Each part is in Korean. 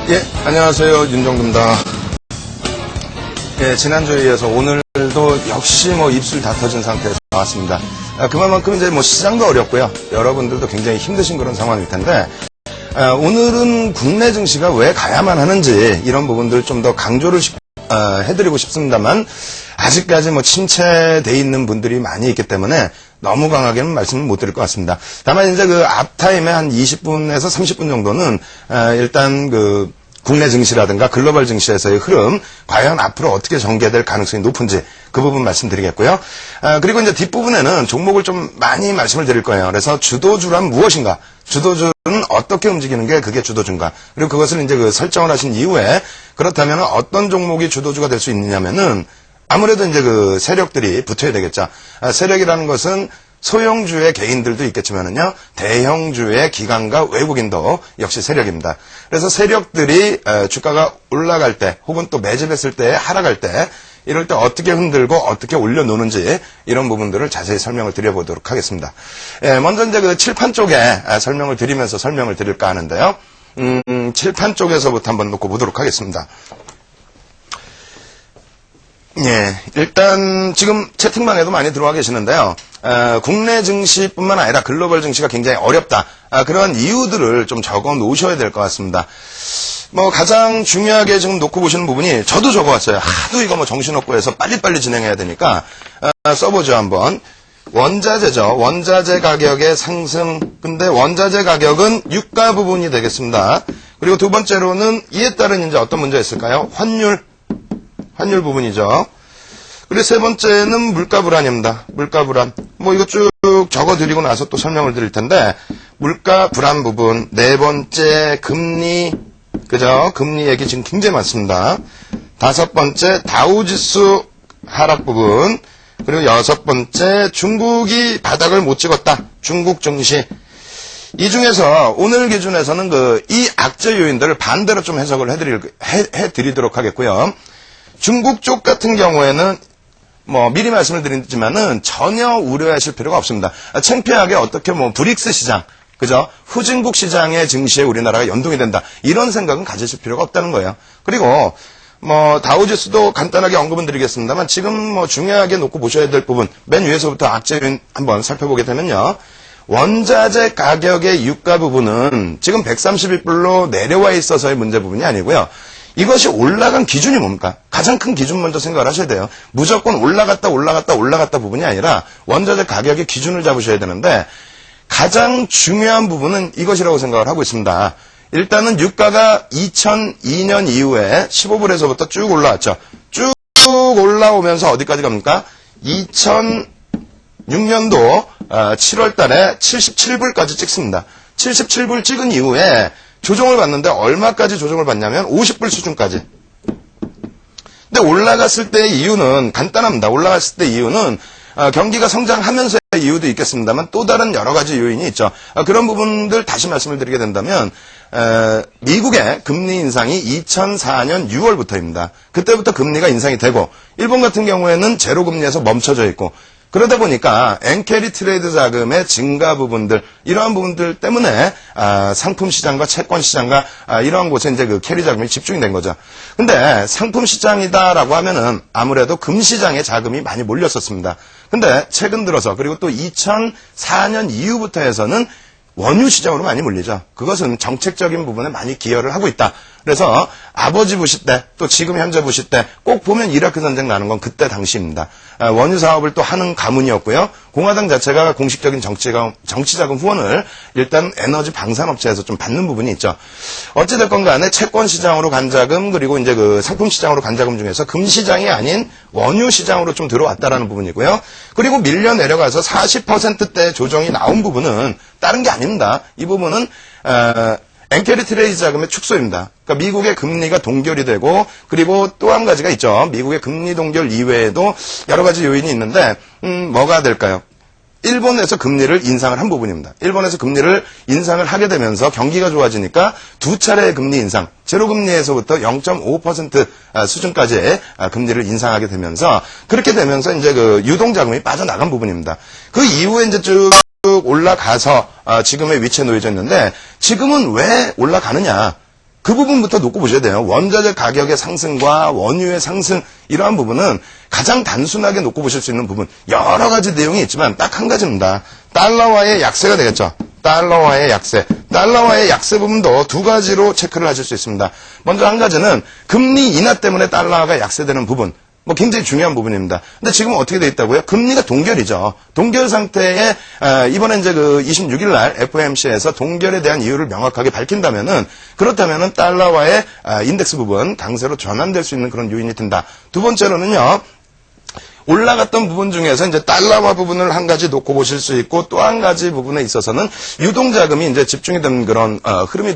예, 안녕하세요. 윤정두입니다. 예, 지난주에 이어서 오늘도 역시 입술 다 터진 상태에서 나왔습니다. 그만큼 이제 시장도 어렵고요. 여러분들도 굉장히 힘드신 그런 상황일 텐데, 오늘은 국내 증시가 왜 가야만 하는지 이런 부분들 좀 더 강조를 해드리고 싶습니다만, 아직까지 침체돼 있는 분들이 많이 있기 때문에 너무 강하게는 말씀을 못 드릴 것 같습니다. 다만 이제 그 앞타임에 한 20분에서 30분 정도는 일단 국내 증시라든가 글로벌 증시에서의 흐름, 과연 앞으로 어떻게 전개될 가능성이 높은지 그 부분 말씀드리겠고요. 그리고 이제 뒷부분에는 종목을 좀 많이 말씀을 드릴 거예요. 그래서 주도주란 무엇인가? 주도주는 어떻게 움직이는 게 그게 주도주인가? 그리고 그것을 이제 설정을 하신 이후에 그렇다면 어떤 종목이 주도주가 될 수 있느냐면은 아무래도 이제 세력들이 붙어야 되겠죠. 세력이라는 것은 소형주의 개인들도 있겠지만은요, 대형주의 기관과 외국인도 역시 세력입니다. 그래서 세력들이 주가가 올라갈 때, 혹은 또 매집했을 때, 하락할 때, 이럴 때 어떻게 흔들고 어떻게 올려놓는지 이런 부분들을 자세히 설명을 드려보도록 하겠습니다. 먼저 이제 칠판 쪽에 설명을 드리면서 설명을 드릴까 하는데요. 칠판 쪽에서부터 한번 놓고 보도록 하겠습니다. 예, 일단 지금 채팅방에도 많이 들어와 계시는데요. 국내 증시뿐만 아니라 글로벌 증시가 굉장히 어렵다. 그런 이유들을 좀 적어 놓으셔야 될 것 같습니다. 가장 중요하게 지금 놓고 보시는 부분이, 저도 적어왔어요. 하도 이거 정신없고 해서 빨리빨리 진행해야 되니까, 써보죠, 한번. 원자재죠. 원자재 가격의 상승. 근데 원자재 가격은 유가 부분이 되겠습니다. 그리고 두 번째로는 이에 따른 이제 어떤 문제가 있을까요? 환율 부분이죠. 그리고 세 번째는 물가 불안입니다. 물가 불안. 이거 쭉 적어드리고 나서 또 설명을 드릴 텐데, 물가 불안 부분. 네 번째, 금리. 그죠? 금리 얘기 지금 굉장히 많습니다. 다섯 번째, 다우지수 하락 부분. 그리고 여섯 번째, 중국이 바닥을 못 찍었다. 중국 증시. 이 중에서 오늘 기준에서는 이 악재 요인들을 반대로 좀 해석을 해드리도록 하겠고요. 중국 쪽 같은 경우에는 미리 말씀을 드리지만은 전혀 우려하실 필요가 없습니다. 창피하게 어떻게 브릭스 시장, 그죠? 후진국 시장의 증시에 우리나라가 연동이 된다. 이런 생각은 가지실 필요가 없다는 거예요. 그리고 다우지수도 간단하게 언급은 드리겠습니다만, 지금 중요하게 놓고 보셔야 될 부분, 맨 위에서부터 악재 요인 한번 살펴보게 되면요. 원자재 가격의 유가 부분은 지금 131불로 내려와 있어서의 문제 부분이 아니고요. 이것이 올라간 기준이 뭡니까? 가장 큰 기준 먼저 생각을 하셔야 돼요. 무조건 올라갔다 부분이 아니라 원자재 가격의 기준을 잡으셔야 되는데, 가장 중요한 부분은 이것이라고 생각을 하고 있습니다. 일단은 유가가 2002년 이후에 15불에서부터 쭉 올라왔죠. 쭉 올라오면서 어디까지 갑니까? 2006년도 7월 달에 77불까지 찍습니다. 77불 찍은 이후에 조정을 받는데 얼마까지 조정을 받냐면 50불 수준까지. 근데 올라갔을 때의 이유는 간단합니다. 올라갔을 때 이유는 경기가 성장하면서의 이유도 있겠습니다만 또 다른 여러 가지 요인이 있죠. 그런 부분들 다시 말씀을 드리게 된다면, 미국의 금리 인상이 2004년 6월부터입니다. 그때부터 금리가 인상이 되고, 일본 같은 경우에는 제로 금리에서 멈춰져 있고, 그러다 보니까 엔캐리 트레이드 자금의 증가 부분들, 이러한 부분들 때문에 상품 시장과 채권 시장과 이러한 곳에 이제 캐리 자금이 집중이 된 거죠. 근데 상품 시장이다라고 하면은 아무래도 금 시장에 자금이 많이 몰렸었습니다. 근데 최근 들어서, 그리고 또 2004년 이후부터 해서는 원유 시장으로 많이 몰리죠. 그것은 정책적인 부분에 많이 기여를 하고 있다. 그래서 아버지 부시 때, 또 지금 현재 부시 때 꼭 보면 이라크 전쟁 나는 건 그때 당시입니다. 원유 사업을 또 하는 가문이었고요. 공화당 자체가 공식적인 정치자금 후원을 일단 에너지 방산업체에서 좀 받는 부분이 있죠. 어찌됐건 간에 채권 시장으로 간 자금, 그리고 이제 상품 시장으로 간 자금 중에서 금 시장이 아닌 원유 시장으로 좀 들어왔다라는 부분이고요. 그리고 밀려 내려가서 40%대 조정이 나온 부분은 다른 게 아닙니다. 이 부분은 엔캐리 트레이드 자금의 축소입니다. 그러니까 미국의 금리가 동결이 되고, 그리고 또 한 가지가 있죠. 미국의 금리 동결 이외에도 여러 가지 요인이 있는데, 뭐가 될까요? 일본에서 금리를 인상을 한 부분입니다. 일본에서 금리를 인상을 하게 되면서 경기가 좋아지니까 두 차례의 금리 인상, 제로금리에서부터 0.5% 수준까지 금리를 인상하게 되면서, 그렇게 되면서 이제 유동자금이 빠져나간 부분입니다. 그 이후에 이제 쭉 올라가서 지금의 위치에 놓여져 있는데, 지금은 왜 올라가느냐? 그 부분부터 놓고 보셔야 돼요. 원자재 가격의 상승과 원유의 상승 이러한 부분은 가장 단순하게 놓고 보실 수 있는 부분. 여러 가지 내용이 있지만 딱 한 가지입니다. 달러와의 약세가 되겠죠. 달러와의 약세. 달러와의 약세 부분도 두 가지로 체크를 하실 수 있습니다. 먼저 한 가지는 금리 인하 때문에 달러가 약세되는 부분. 굉장히 중요한 부분입니다. 근데 지금 어떻게 돼 있다고요? 금리가 동결이죠. 동결 상태에, 이번에 이제 26일 날 FOMC에서 동결에 대한 이유를 명확하게 밝힌다면은, 그렇다면은 달러와의 인덱스 부분, 강세로 전환될 수 있는 그런 요인이 든다. 두 번째로는요, 올라갔던 부분 중에서 이제 달러화 부분을 한 가지 놓고 보실 수 있고 또 한 가지 부분에 있어서는 유동자금이 이제 집중이 된 그런 흐름이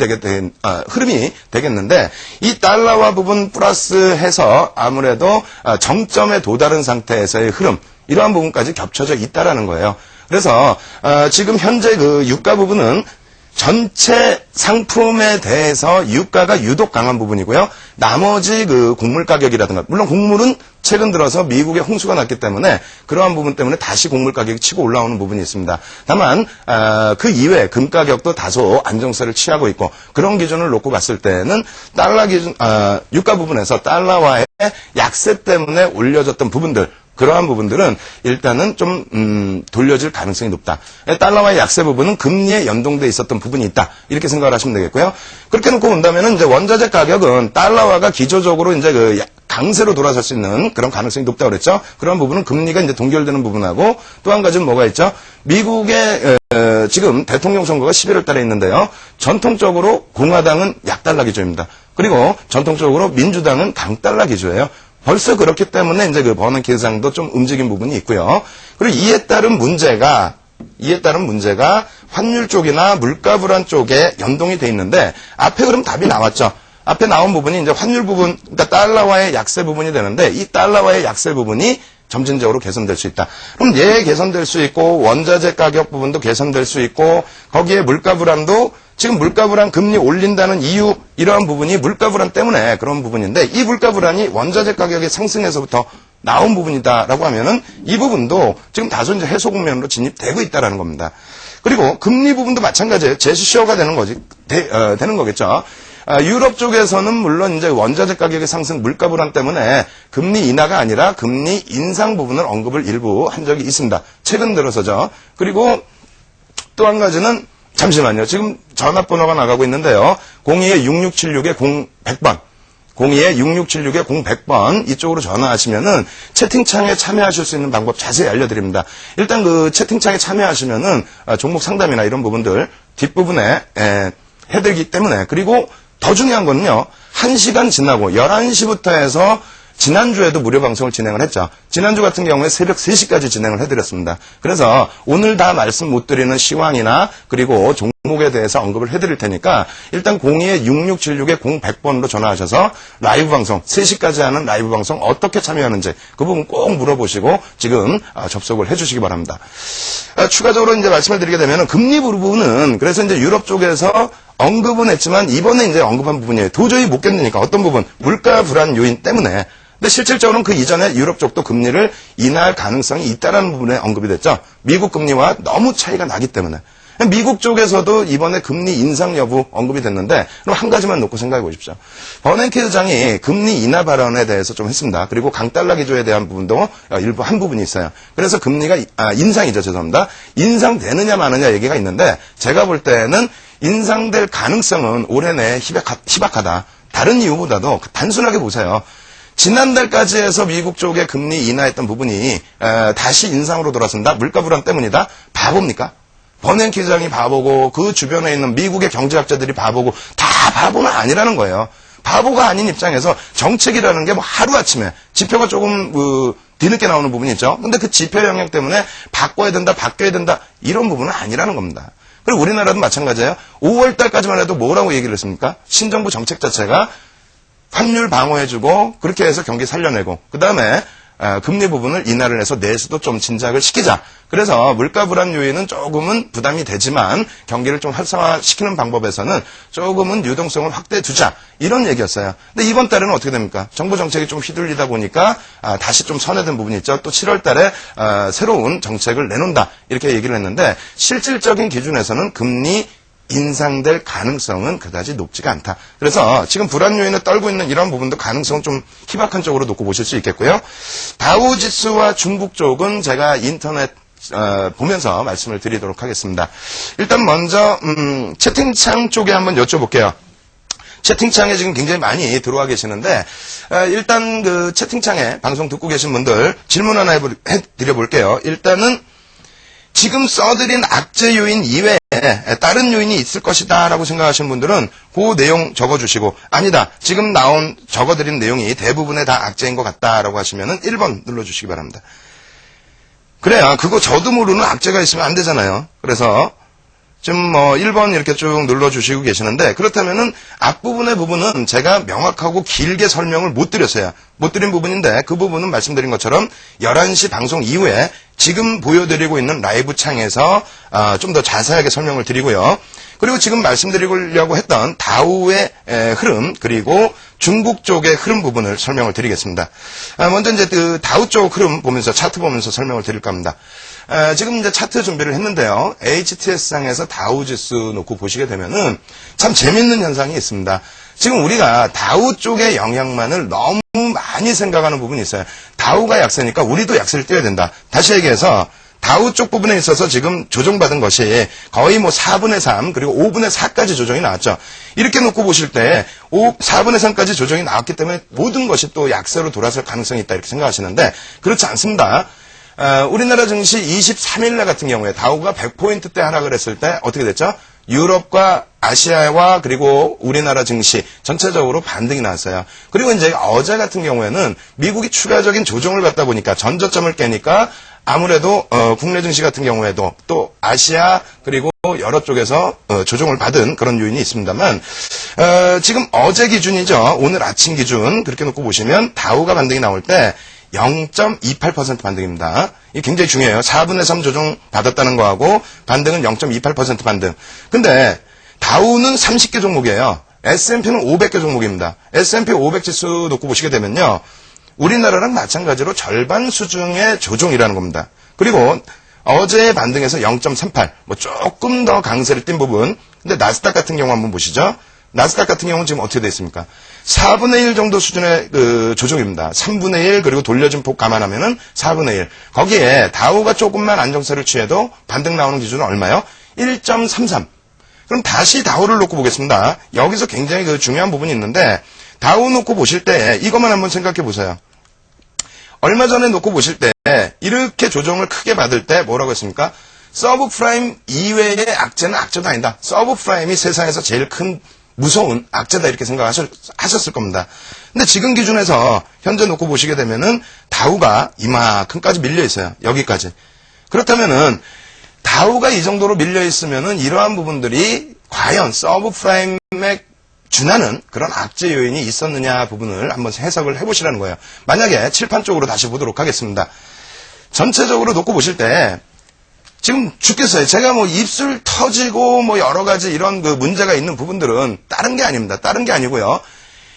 되겠는데 이 달러화 부분 플러스해서 아무래도 정점에 도달한 상태에서의 흐름 이러한 부분까지 겹쳐져 있다라는 거예요. 그래서 지금 현재 그 유가 부분은 전체 상품에 대해서 유가가 유독 강한 부분이고요. 나머지 그 곡물 가격이라든가, 물론 곡물은 최근 들어서 미국에 홍수가 났기 때문에 그러한 부분 때문에 다시 곡물 가격이 치고 올라오는 부분이 있습니다. 다만 그 이외에 금 가격도 다소 안정세를 취하고 있고 그런 기준을 놓고 봤을 때는 달러 기준 유가 부분에서 달러와의 약세 때문에 올려졌던 부분들 그러한 부분들은 일단은 좀 돌려질 가능성이 높다. 달러와의 약세 부분은 금리에 연동돼 있었던 부분이 있다. 이렇게 생각을 하시면 되겠고요. 그렇게 놓고 본다면은 이제 원자재 가격은 달러화가 기조적으로 이제 그 강세로 돌아설 수 있는 그런 가능성이 높다고 그랬죠. 그런 부분은 금리가 이제 동결되는 부분하고 또 한 가지는 뭐가 있죠? 미국의 지금 대통령 선거가 11월 달에 있는데요. 전통적으로 공화당은 약달러 기조입니다. 그리고 전통적으로 민주당은 강달러 기조예요. 벌써 그렇기 때문에 이제 그 버넌키 의장도 좀 움직인 부분이 있고요. 그리고 이에 따른 문제가 환율 쪽이나 물가 불안 쪽에 연동이 돼 있는데 앞에 그럼 답이 나왔죠. 앞에 나온 부분이 이제 환율 부분, 그러니까 달러와의 약세 부분이 되는데 이 달러와의 약세 부분이 점진적으로 개선될 수 있다. 그럼 얘 개선될 수 있고 원자재 가격 부분도 개선될 수 있고 거기에 물가 불안도 지금 물가 불안 금리 올린다는 이유 이러한 부분이 물가 불안 때문에 그런 부분인데 이 물가 불안이 원자재 가격의 상승에서부터 나온 부분이다라고 하면은 이 부분도 지금 다소 이제 해소 국면으로 진입되고 있다라는 겁니다. 그리고 금리 부분도 마찬가지예요. 제시쇼가 되는 거겠죠. 유럽 쪽에서는 물론 이제 원자재 가격의 상승 물가 불안 때문에 금리 인하가 아니라 금리 인상 부분을 언급을 일부 한 적이 있습니다. 최근 들어서죠. 그리고 또 한 가지는 잠시만요. 지금 전화번호가 나가고 있는데요. 02-6676-0100번. 02-6676-0100번 이쪽으로 전화하시면은 채팅창에 참여하실 수 있는 방법 자세히 알려드립니다. 일단 그 채팅창에 참여하시면은 종목 상담이나 이런 부분들 뒷부분에 해드리기 때문에 그리고 더 중요한 거는요. 1시간 지나고 11시부터 해서 지난주에도 무료 방송을 진행을 했죠. 지난주 같은 경우에 새벽 3시까지 진행을 해드렸습니다. 그래서 오늘 다 말씀 못 드리는 시황이나 그리고 종목에 대해서 언급을 해드릴 테니까 일단 02-6676-0100번으로 전화하셔서 라이브 방송, 3시까지 하는 라이브 방송 어떻게 참여하는지 그 부분 꼭 물어보시고 지금 접속을 해주시기 바랍니다. 추가적으로 이제 말씀을 드리게 되면 금리 부분은 그래서 이제 유럽 쪽에서 언급은 했지만 이번에 이제 언급한 부분이에요. 도저히 못 견디니까 어떤 부분 물가 불안 요인 때문에 근데 실질적으로는 그 이전에 유럽 쪽도 금리를 인하할 가능성이 있다는 부분에 언급이 됐죠. 미국 금리와 너무 차이가 나기 때문에. 미국 쪽에서도 이번에 금리 인상 여부 언급이 됐는데 그럼 한 가지만 놓고 생각해 보십시오. 버냉키 의장이 금리 인하 발언에 대해서 좀 했습니다. 그리고 강달러 기조에 대한 부분도 일부 한 부분이 있어요. 그래서 금리가 인상이죠. 죄송합니다. 인상되느냐 마느냐 얘기가 있는데 제가 볼 때는 인상될 가능성은 올해 내에 희박하다. 다른 이유보다도 단순하게 보세요. 지난달까지 해서 미국 쪽에 금리 인하했던 부분이 다시 인상으로 돌아선다? 물가 불안 때문이다? 바보입니까? 버냉키 의장이 바보고 그 주변에 있는 미국의 경제학자들이 바보고 다 바보는 아니라는 거예요. 바보가 아닌 입장에서 정책이라는 게 뭐 하루아침에 지표가 조금 뒤늦게 나오는 부분이 있죠. 근데 그 지표 영향 때문에 바꿔야 된다, 바뀌어야 된다 이런 부분은 아니라는 겁니다. 그리고 우리나라도 마찬가지예요. 5월 달까지만 해도 뭐라고 얘기를 했습니까? 신정부 정책 자체가 환율 방어해주고 그렇게 해서 경기 살려내고 그 다음에 금리 부분을 인하를 해서 내수도 좀 진작을 시키자. 그래서 물가 불안 요인은 조금은 부담이 되지만 경기를 좀 활성화시키는 방법에서는 조금은 유동성을 확대해 두자. 이런 얘기였어요. 근데 이번 달에는 어떻게 됩니까? 정부 정책이 좀 휘둘리다 보니까 다시 좀 선회된 부분이 있죠. 또 7월 달에 새로운 정책을 내놓는다. 이렇게 얘기를 했는데 실질적인 기준에서는 금리 인상될 가능성은 그다지 높지가 않다. 그래서 지금 불안 요인을 떨고 있는 이런 부분도 가능성은 좀 희박한 쪽으로 놓고 보실 수 있겠고요. 다우지수와 중국 쪽은 제가 인터넷 보면서 말씀을 드리도록 하겠습니다. 일단 먼저 채팅창 쪽에 한번 여쭤볼게요. 채팅창에 지금 굉장히 많이 들어와 계시는데 일단 그 채팅창에 방송 듣고 계신 분들 질문 하나 해드려볼게요. 일단은 지금 써드린 악재 요인 이외에 다른 요인이 있을 것이다 라고 생각하시는 분들은 그 내용 적어주시고 아니다 지금 적어드린 내용이 대부분의 다 악재인 것 같다라고 하시면은 1번 눌러주시기 바랍니다. 그래야 그거 저도 모르는 악재가 있으면 안 되잖아요. 그래서 지금 1번 이렇게 쭉 눌러주시고 계시는데 그렇다면은 앞부분의 부분은 제가 명확하고 길게 설명을 못 드렸어요. 못 드린 부분인데 그 부분은 말씀드린 것처럼 11시 방송 이후에 지금 보여드리고 있는 라이브 창에서 좀 더 자세하게 설명을 드리고요. 그리고 지금 말씀드리려고 했던 다우의 흐름 그리고 중국 쪽의 흐름 부분을 설명을 드리겠습니다. 먼저 이제 그 다우 쪽 흐름 보면서 차트 보면서 설명을 드릴까 합니다. 지금 이제 차트 준비를 했는데요. HTS상에서 다우 지수 놓고 보시게 되면은 참 재밌는 현상이 있습니다. 지금 우리가 다우 쪽의 영향만을 너무 많이 생각하는 부분이 있어요. 다우가 약세니까 우리도 약세를 띄어야 된다. 다시 얘기해서 다우 쪽 부분에 있어서 지금 조정받은 것이 거의 4분의 3 그리고 5분의 4까지 조정이 나왔죠. 이렇게 놓고 보실 때 4분의 3까지 조정이 나왔기 때문에 모든 것이 또 약세로 돌아설 가능성이 있다 이렇게 생각하시는데 그렇지 않습니다. 우리나라 증시 23일날 같은 경우에 다우가 100포인트대 하락을 했을 때 어떻게 됐죠? 유럽과 아시아와 그리고 우리나라 증시 전체적으로 반등이 나왔어요. 그리고 이제 어제 같은 경우에는 미국이 추가적인 조정을 받다 보니까 전저점을 깨니까 아무래도 국내 증시 같은 경우에도 또 아시아 그리고 여러 쪽에서 조정을 받은 그런 요인이 있습니다만 지금 어제 기준이죠. 오늘 아침 기준 그렇게 놓고 보시면 다우가 반등이 나올 때 0.28% 반등입니다. 이게 굉장히 중요해요. 4분의 3 조정 받았다는 거하고 반등은 0.28% 반등. 근데 다우는 30개 종목이에요. S&P는 500개 종목입니다. S&P 500 지수 놓고 보시게 되면요. 우리나라랑 마찬가지로 절반 수준의 조정이라는 겁니다. 그리고 어제의 반등에서 0.38, 조금 더 강세를 띈 부분. 근데 나스닥 같은 경우 한번 보시죠. 나스닥 같은 경우는 지금 어떻게 되어 있습니까? 4분의 1 정도 수준의 그 조정입니다. 3분의 1 그리고 돌려준 폭 감안하면은 4분의 1. 거기에 다우가 조금만 안정세를 취해도 반등 나오는 기준은 얼마요? 1.33. 그럼 다시 다우를 놓고 보겠습니다. 여기서 굉장히 그 중요한 부분이 있는데 다우 놓고 보실 때 이것만 한번 생각해 보세요. 얼마 전에 놓고 보실 때 이렇게 조정을 크게 받을 때 뭐라고 했습니까? 서브프라임 이외의 악재는 악재도 아니다. 서브프라임이 세상에서 제일 큰 무서운 악재다 이렇게 생각하셨을 겁니다. 근데 지금 기준에서 현재 놓고 보시게 되면은 다우가 이만큼까지 밀려 있어요. 여기까지. 그렇다면은 다우가 이 정도로 밀려 있으면은 이러한 부분들이 과연 서브프라임에 준하는 그런 악재 요인이 있었느냐 부분을 한번 해석을 해보시라는 거예요. 만약에 칠판 쪽으로 다시 보도록 하겠습니다. 전체적으로 놓고 보실 때 지금 죽겠어요. 제가 입술 터지고 여러 가지 이런 그 문제가 있는 부분들은 다른 게 아닙니다. 다른 게 아니고요.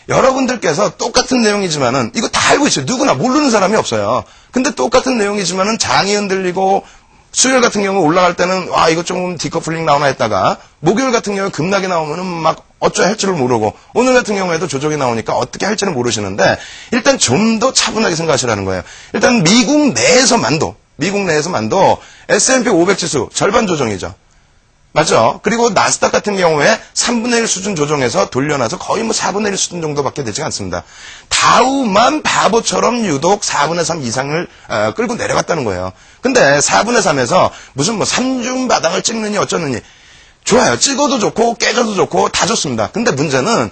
여러분들께서 똑같은 내용이지만은 이거 다 알고 있어요. 누구나 모르는 사람이 없어요. 근데 똑같은 내용이지만은 장이 흔들리고 수요일 같은 경우 올라갈 때는 와 이거 조금 디커플링 나오나 했다가 목요일 같은 경우에 급락이 나오면은 막 어쩌야 할지를 모르고 오늘 같은 경우에도 조정이 나오니까 어떻게 할지는 모르시는데 일단 좀 더 차분하게 생각하시라는 거예요. 일단 미국 내에서만도 S&P 500 지수 절반 조정이죠. 맞죠? 그리고 나스닥 같은 경우에 3분의 1 수준 조정해서 돌려놔서 거의 4분의 1 수준 정도밖에 되지 않습니다. 다우만 바보처럼 유독 4분의 3 이상을 끌고 내려갔다는 거예요. 근데 4분의 3에서 무슨 3중 바닥을 찍느니 어쩌느니 좋아요. 찍어도 좋고 깨져도 좋고 다 좋습니다. 근데 문제는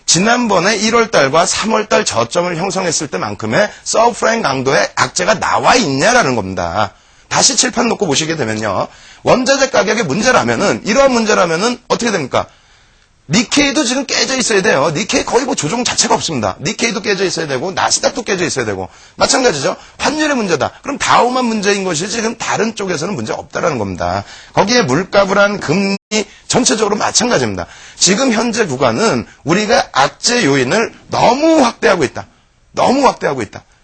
지난번에 1월달과 3월달 저점을 형성했을 때만큼의 서브프라임 강도의 악재가 나와 있냐라는 겁니다. 다시 칠판 놓고 보시게 되면요. 원자재 가격의 문제라면은 이러한 문제라면은 어떻게 됩니까? 니케이도 지금 깨져 있어야 돼요. 니케이 거의 조정 자체가 없습니다. 니케이도 깨져 있어야 되고 나스닥도 깨져 있어야 되고 마찬가지죠. 환율의 문제다. 그럼 다우만 문제인 것이 지금 다른 쪽에서는 문제 없다라는 겁니다. 거기에 물가 불안, 금리 전체적으로 마찬가지입니다. 지금 현재 구간은 우리가 악재 요인을 너무 확대하고 있다.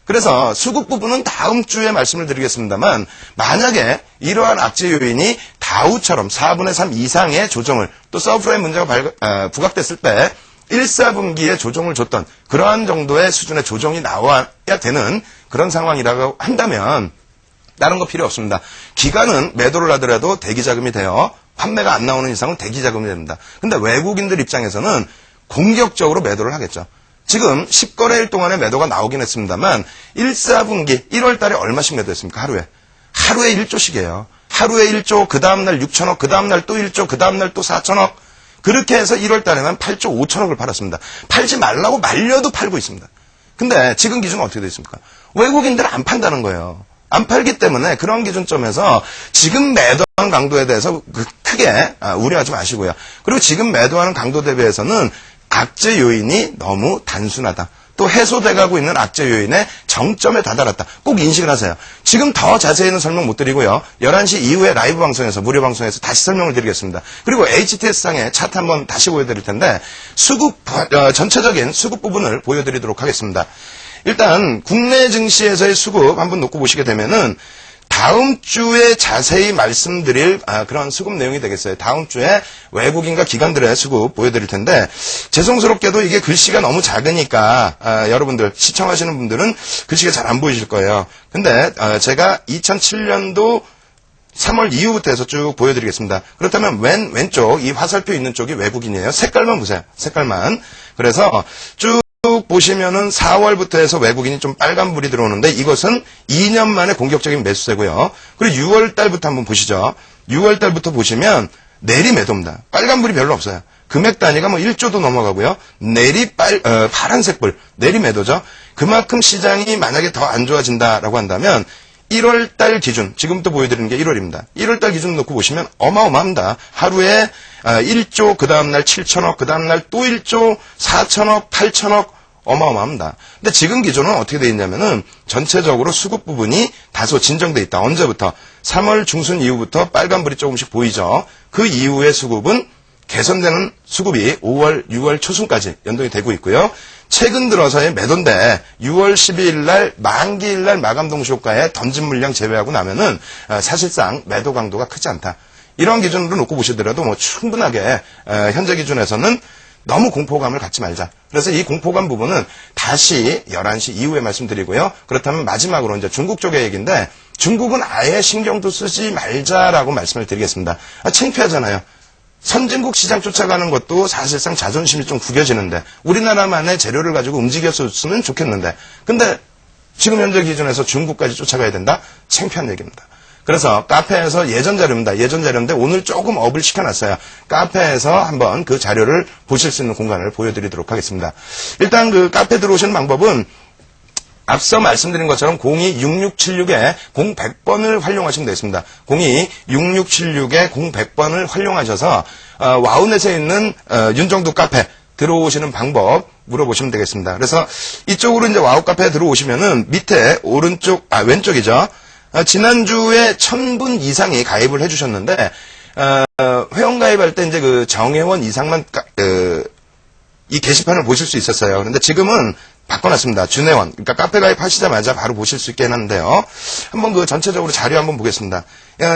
그래서 수급 부분은 다음 주에 말씀을 드리겠습니다만 만약에 이러한 악재 요인이 다우처럼 4분의 3 이상의 조정을 또 서브프라임 문제가 부각됐을 때 1, 4분기에 조정을 줬던 그러한 정도의 수준의 조정이 나와야 되는 그런 상황이라고 한다면 다른 거 필요 없습니다. 기관은 매도를 하더라도 대기자금이 돼요. 판매가 안 나오는 이상은 대기자금이 됩니다. 근데 외국인들 입장에서는 공격적으로 매도를 하겠죠. 지금 10거래일 동안에 매도가 나오긴 했습니다만 1, 4분기 1월 달에 얼마씩 매도했습니까? 하루에 1조씩이에요. 하루에 1조, 그 다음날 6천억, 그 다음날 또 1조, 그 다음날 또 4천억. 그렇게 해서 1월 달에만 8조 5천억을 팔았습니다. 팔지 말라고 말려도 팔고 있습니다. 근데 지금 기준은 어떻게 되어 있습니까? 외국인들은 안 판다는 거예요. 안 팔기 때문에 그런 기준점에서 지금 매도하는 강도에 대해서 크게 우려하지 마시고요. 그리고 지금 매도하는 강도 대비해서는 악재 요인이 너무 단순하다. 또 해소돼가고 있는 악재 요인의 정점에 다다랐다. 꼭 인식을 하세요. 지금 더 자세히는 설명 못 드리고요. 11시 이후에 라이브 방송에서 무료 방송에서 다시 설명을 드리겠습니다. 그리고 HTS상의 차트 한번 다시 보여드릴 텐데 전체적인 수급 부분을 보여드리도록 하겠습니다. 일단 국내 증시에서의 수급 한번 놓고 보시게 되면은 다음 주에 자세히 말씀드릴 그런 수급 내용이 되겠어요. 다음 주에 외국인과 기관들의 수급 보여드릴 텐데 죄송스럽게도 이게 글씨가 너무 작으니까 여러분들 시청하시는 분들은 글씨가 잘 안 보이실 거예요. 근데 제가 2007년도 3월 이후부터 해서 쭉 보여드리겠습니다. 그렇다면 왼쪽 이 화살표 있는 쪽이 외국인이에요. 색깔만 보세요. 색깔만. 그래서 쭉 보시면은 4월부터 해서 외국인이 좀 빨간불이 들어오는데 이것은 2년 만에 공격적인 매수세고요. 그리고 6월 달부터 한번 보시죠. 6월 달부터 보시면 내리 매도입니다. 빨간불이 별로 없어요. 금액 단위가 뭐 1조도 넘어가고요. 파란색 불, 내리 매도죠. 그만큼 시장이 만약에 더 안 좋아진다라고 한다면 1월 달 기준, 지금부터 보여드리는 게 1월입니다. 1월 달 기준 놓고 보시면 어마어마합니다. 하루에 1조, 그 다음날 7천억, 그 다음날 또 1조, 4천억, 8천억, 어마어마합니다. 근데 지금 기준은 어떻게 되어 있냐면은 전체적으로 수급 부분이 다소 진정돼 있다. 언제부터? 3월 중순 이후부터 빨간불이 조금씩 보이죠. 그 이후의 수급은 개선되는 수급이 5월, 6월 초순까지 연동이 되고 있고요. 최근 들어서의 매도인데 6월 12일 날 만기일 날 마감 동시 효과에 던진 물량 제외하고 나면은 사실상 매도 강도가 크지 않다. 이런 기준으로 놓고 보시더라도 뭐 충분하게 현재 기준에서는 너무 공포감을 갖지 말자. 그래서 이 공포감 부분은 다시 11시 이후에 말씀드리고요. 그렇다면 마지막으로 이제 중국 쪽의 얘기인데 중국은 아예 신경도 쓰지 말자라고 말씀을 드리겠습니다. 창피하잖아요. 선진국 시장 쫓아가는 것도 사실상 자존심이 좀 구겨지는데 우리나라만의 재료를 가지고 움직였으면 좋겠는데 근데 지금 현재 기준에서 중국까지 쫓아가야 된다? 창피한 얘기입니다. 그래서 카페에서 예전 자료입니다. 예전 자료인데 오늘 조금 업을 시켜놨어요. 카페에서 한번 그 자료를 보실 수 있는 공간을 보여드리도록 하겠습니다. 일단 그 카페 들어오시는 방법은 앞서 말씀드린 것처럼 026676에 0100번을 활용하시면 되겠습니다. 026676에 0100번을 활용하셔서 와우넷에 있는 윤정두 카페 들어오시는 방법 물어보시면 되겠습니다. 그래서 이쪽으로 이제 와우 카페에 들어오시면은 밑에 왼쪽이죠. 지난주에 1000분 이상이 가입을 해주셨는데 회원 가입할 때 이제 그 정회원 이상만 이 게시판을 보실 수 있었어요. 그런데 지금은 바꿔놨습니다. 준회원. 그러니까 카페 가입하시자마자 바로 보실 수 있게 해놨는데요. 한번 그 전체적으로 자료 한번 보겠습니다.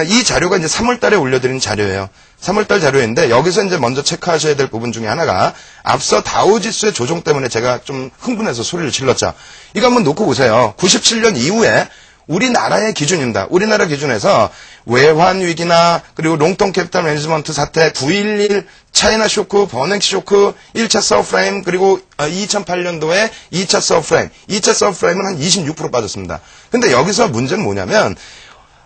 이 자료가 이제 3월 달에 올려드린 자료예요. 3월 달 자료인데 여기서 이제 먼저 체크하셔야 될 부분 중에 하나가 앞서 다우지수의 조정 때문에 제가 좀 흥분해서 소리를 질렀죠. 이거 한번 놓고 보세요. 97년 이후에 우리나라의 기준입니다. 우리나라 기준에서 외환 위기나 그리고 롱텀 캐피탈 매니지먼트 사태, 9.11 차이나 쇼크, 버넥시 쇼크, 1차 서브프라임 그리고 2008년도에 2차 서브프라임. 2차 서브프라임은 한 26% 빠졌습니다. 근데 여기서 문제는 뭐냐면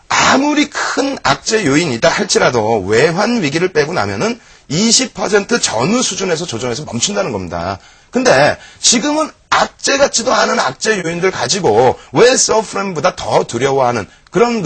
아무리 큰 악재 요인이다 할지라도 외환 위기를 빼고 나면은 20% 전후 수준에서 조정해서 멈춘다는 겁니다. 근데 지금은 악재 같지도 않은 악재 요인들 가지고 왜 서브프라임보다 더 두려워하는 그런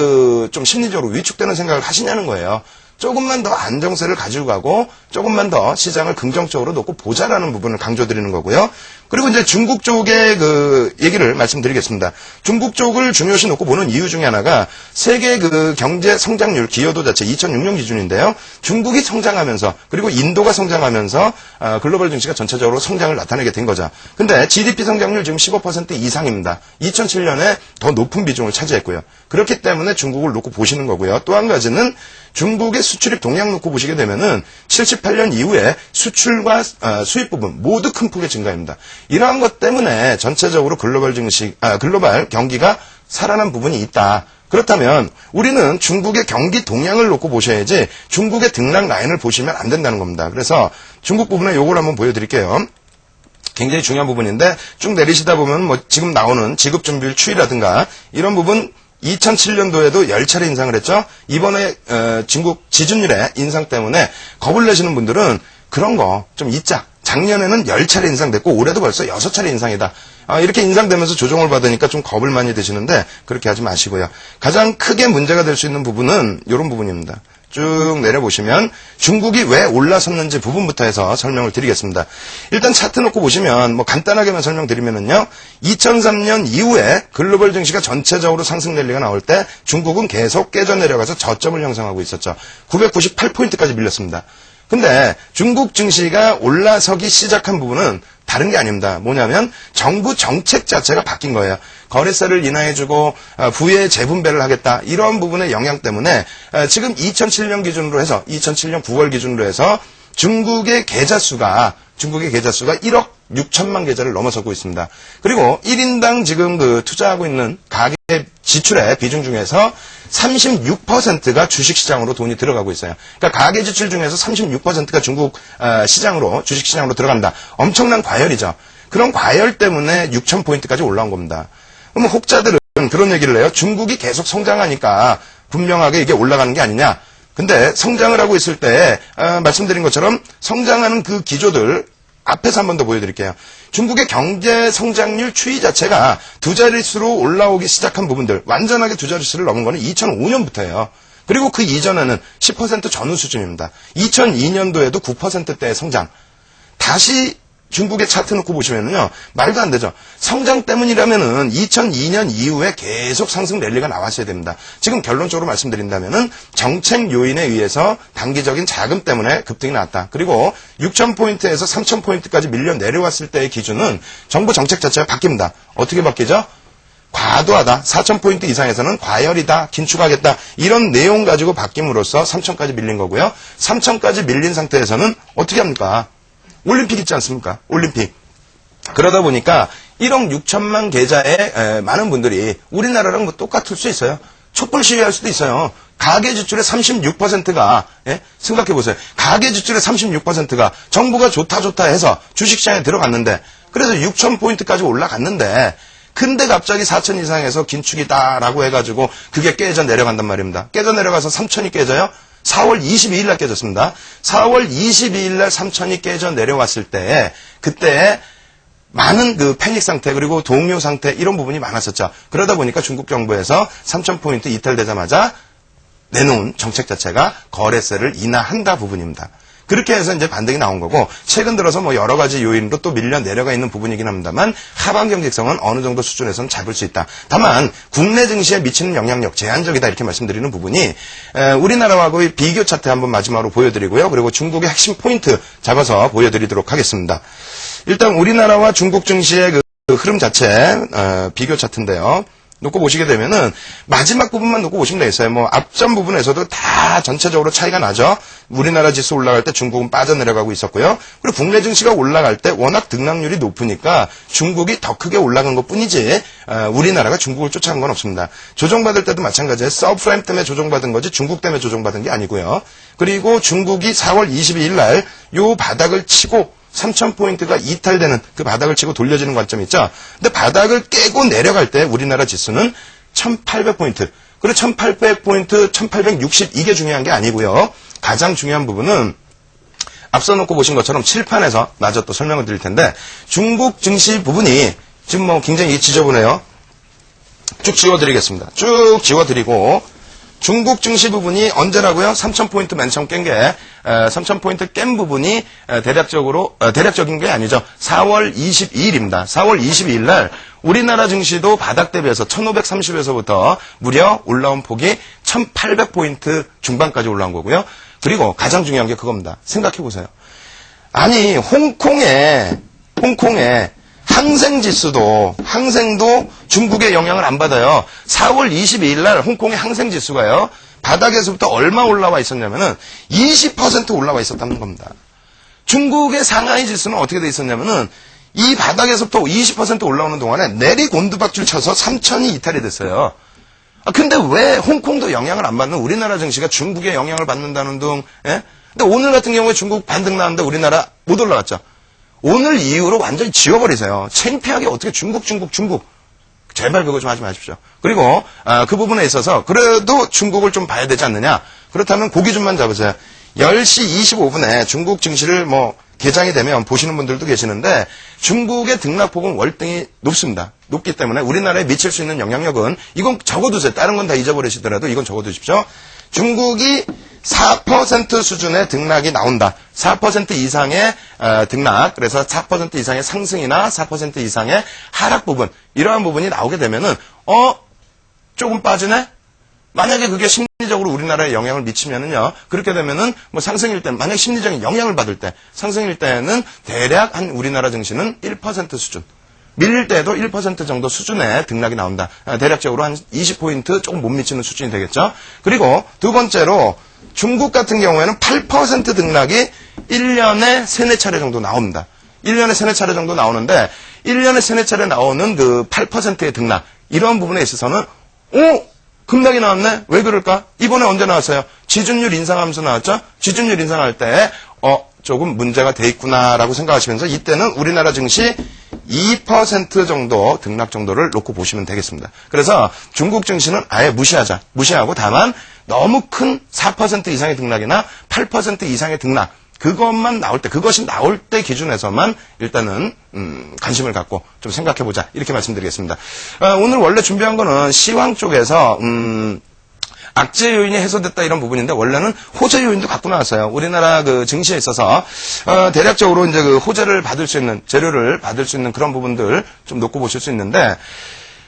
좀 심리적으로 위축되는 생각을 하시냐는 거예요. 조금만 더 안정세를 가지고 가고 조금만 더 시장을 긍정적으로 놓고 보자라는 부분을 강조드리는 거고요. 그리고 이제 중국 쪽의 그 얘기를 말씀드리겠습니다. 중국 쪽을 중요시 놓고 보는 이유 중에 하나가 세계 그 경제 성장률 기여도 자체 2006년 기준인데요. 중국이 성장하면서 그리고 인도가 성장하면서 글로벌 증시가 전체적으로 성장을 나타내게 된 거죠. 근데 GDP 성장률 지금 15% 이상입니다. 2007년에 더 높은 비중을 차지했고요. 그렇기 때문에 중국을 놓고 보시는 거고요. 또 한 가지는 중국의 수출입 동향 놓고 보시게 되면은 78년 이후에 수출과 수입 부분 모두 큰 폭의 증가입니다. 이러한 것 때문에 전체적으로 글로벌 경기가 살아난 부분이 있다. 그렇다면 우리는 중국의 경기 동향을 놓고 보셔야지 중국의 등락 라인을 보시면 안 된다는 겁니다. 그래서 중국 부분에 요걸 한번 보여드릴게요. 굉장히 중요한 부분인데 쭉 내리시다 보면 뭐 지금 나오는 지급준비율 추이라든가 이런 부분 2007년도에도 10차례 인상을 했죠. 이번에 중국 지준율의 인상 때문에 겁을 내시는 분들은 그런 거 좀 잊자. 작년에는 10차례 인상됐고 올해도 벌써 6차례 인상이다. 이렇게 인상되면서 조정을 받으니까 좀 겁을 많이 드시는데 그렇게 하지 마시고요. 가장 크게 문제가 될 수 있는 부분은 이런 부분입니다. 쭉 내려보시면 중국이 왜 올라섰는지 부분부터 해서 설명을 드리겠습니다. 일단 차트 놓고 보시면 뭐 간단하게만 설명드리면은요. 2003년 이후에 글로벌 증시가 전체적으로 상승 랠리가 나올 때 중국은 계속 깨져 내려가서 저점을 형성하고 있었죠. 998포인트까지 밀렸습니다. 근데 중국 증시가 올라서기 시작한 부분은 다른 게 아닙니다. 뭐냐면 정부 정책 자체가 바뀐 거예요. 거래세를 인하해주고 부의 재분배를 하겠다. 이런 부분의 영향 때문에 지금 2007년 기준으로 해서 2007년 9월 기준으로 해서 중국의 계좌 수가 1억 6천만 계좌를 넘어서고 있습니다. 그리고 1인당 지금 그 투자하고 있는 가계 지출의 비중 중에서 36%가 주식시장으로 돈이 들어가고 있어요. 그러니까 가계 지출 중에서 36%가 중국 시장으로 주식시장으로 들어간다. 엄청난 과열이죠. 그런 과열 때문에 6,000포인트까지 올라온 겁니다. 그럼 혹자들은 그런 얘기를 해요. 중국이 계속 성장하니까 분명하게 이게 올라가는 게 아니냐. 근데 성장을 하고 있을 때 말씀드린 것처럼 성장하는 그 기조들 앞에서 한 번 더 보여드릴게요. 중국의 경제 성장률 추이 자체가 두 자릿수로 올라오기 시작한 부분들, 완전하게 두 자릿수를 넘은 거는 2005년부터예요. 그리고 그 이전에는 10% 전후 수준입니다. 2002년도에도 9%대의 성장. 다시 중국의 차트 놓고 보시면요. 말도 안 되죠. 성장 때문이라면은 2002년 이후에 계속 상승 랠리가 나왔어야 됩니다. 지금 결론적으로 말씀드린다면은 정책 요인에 의해서 단기적인 자금 때문에 급등이 나왔다. 그리고 6,000포인트에서 3,000포인트까지 밀려 내려왔을 때의 기준은 정부 정책 자체가 바뀝니다. 어떻게 바뀌죠? 과도하다. 4,000포인트 이상에서는 과열이다. 긴축하겠다. 이런 내용 가지고 바뀜으로써 3,000까지 밀린 거고요. 3,000까지 밀린 상태에서는 어떻게 합니까? 올림픽 있지 않습니까? 올림픽. 그러다 보니까 1억 6천만 계좌에 많은 분들이 우리나라랑 뭐 똑같을 수 있어요. 촛불 시위할 수도 있어요. 가계 지출의 36%가 생각해보세요. 가계 지출의 36%가 정부가 좋다 해서 주식시장에 들어갔는데 그래서 6,000포인트까지 올라갔는데 근데 갑자기 4,000 이상에서 긴축이다라고 해가지고 그게 깨져 내려간단 말입니다. 깨져 내려가서 3,000이 깨져요. 4월 22일 날 깨졌습니다. 4월 22일 날 3,000이 깨져 내려왔을 때 그때 많은 그 패닉 상태 그리고 동요 상태 이런 부분이 많았었죠. 그러다 보니까 중국 정부에서 3,000포인트 이탈되자마자 내놓은 정책 자체가 거래세를 인하한다 부분입니다. 그렇게 해서 이제 반등이 나온 거고 최근 들어서 뭐 여러 가지 요인으로 또 밀려 내려가 있는 부분이긴 합니다만 하방 경직성은 어느 정도 수준에서는 잡을 수 있다. 다만 국내 증시에 미치는 영향력 제한적이다 이렇게 말씀드리는 부분이 우리나라하고의 비교 차트 한번 마지막으로 보여드리고요. 그리고 중국의 핵심 포인트 잡아서 보여드리도록 하겠습니다. 일단 우리나라와 중국 증시의 그 흐름 자체 비교 차트인데요. 놓고 보시게 되면은 마지막 부분만 놓고 보시면 되겠어요. 뭐 앞전 부분에서도 다 전체적으로 차이가 나죠. 우리나라 지수 올라갈 때 중국은 빠져내려가고 있었고요. 그리고 국내 증시가 올라갈 때 워낙 등락률이 높으니까 중국이 더 크게 올라간 것뿐이지 우리나라가 중국을 쫓아간 건 없습니다. 조정받을 때도 마찬가지예요. 서브프라임 때문에 조정받은 거지 중국 때문에 조정받은 게 아니고요. 그리고 중국이 4월 22일 날 요 바닥을 치고 3,000포인트가 이탈되는 그 바닥을 치고 돌려지는 관점이 있죠. 근데 바닥을 깨고 내려갈 때 우리나라 지수는 1,800포인트. 그리고 1,800포인트, 1,860 이게 중요한 게 아니고요. 가장 중요한 부분은 앞서 놓고 보신 것처럼 칠판에서 마저 또 설명을 드릴 텐데 중국 증시 부분이 지금 뭐 굉장히 지저분해요. 쭉 지워드리겠습니다. 쭉 지워드리고 중국 증시 부분이 언제라고요? 3,000포인트 맨 처음 깬 게, 3,000포인트 깬 부분이 대략적인 게 아니죠. 4월 22일입니다. 4월 22일 날 우리나라 증시도 바닥 대비해서 1,530에서부터 무려 올라온 폭이 1,800포인트 중반까지 올라온 거고요. 그리고 가장 중요한 게 그겁니다. 생각해 보세요. 아니, 홍콩의 항생도 중국의 영향을 안 받아요. 4월 22일 날 홍콩의 항생지수가요. 바닥에서부터 얼마 올라와 있었냐면은 20% 올라와 있었다는 겁니다. 중국의 상하이 지수는 어떻게 돼 있었냐면은 이 바닥에서부터 20% 올라오는 동안에 내리곤두박질 쳐서 3,000이 이탈이 됐어요. 근데 왜 홍콩도 영향을 안 받는 우리나라 증시가 중국의 영향을 받는다는 등, 예? 근데 오늘 같은 경우에 중국 반등 나왔는데 우리나라 못 올라갔죠. 오늘 이후로 완전히 지워버리세요. 창피하게 어떻게 중국. 제발 그거 좀 하지 마십시오. 그리고 그 부분에 있어서 그래도 중국을 좀 봐야 되지 않느냐. 그렇다면 고기준만 잡으세요. 10시 25분에 중국 증시를 개장이 되면 보시는 분들도 계시는데 중국의 등락폭은 월등히 높습니다. 높기 때문에 우리나라에 미칠 수 있는 영향력은 이건 적어두세요. 다른 건 다 잊어버리시더라도 이건 적어두십시오. 중국이 4% 수준의 등락이 나온다. 4% 이상의 등락, 그래서 4% 이상의 상승이나 4% 이상의 하락 부분, 이러한 부분이 나오게 되면은 조금 빠지네? 만약에 그게 심리적으로 우리나라에 영향을 미치면은요, 그렇게 되면은 상승일 때, 만약 심리적인 영향을 받을 때, 상승일 때는 대략 한 우리나라 증시는 1% 수준. 밀릴 때에도 1% 정도 수준의 등락이 나온다. 대략적으로 한 20포인트 조금 못 미치는 수준이 되겠죠. 그리고 두 번째로 중국 같은 경우에는 8% 등락이 1년에 3, 4차례 정도 나옵니다. 1년에 3, 4차례 정도 나오는데 1년에 3, 4차례 나오는 그 8%의 등락, 이런 부분에 있어서는 급락이 나왔네? 왜 그럴까? 이번에 언제 나왔어요? 지준율 인상하면서 나왔죠? 지준율 인상할 때 조금 문제가 돼 있구나라고 생각하시면서 이때는 우리나라 증시 2% 정도 등락 정도를 놓고 보시면 되겠습니다. 그래서 중국 증시는 아예 무시하고 다만 너무 큰 4% 이상의 등락이나 8% 이상의 등락, 그것이 나올 때 기준에서만 일단은 관심을 갖고 좀 생각해보자, 이렇게 말씀드리겠습니다. 오늘 원래 준비한 거는 시황 쪽에서 악재 요인이 해소됐다 이런 부분인데 원래는 호재 요인도 갖고 나왔어요. 우리나라 그 증시에 있어서 대략적으로 이제 그 호재를 받을 수 있는, 재료를 받을 수 있는 그런 부분들 좀 놓고 보실 수 있는데,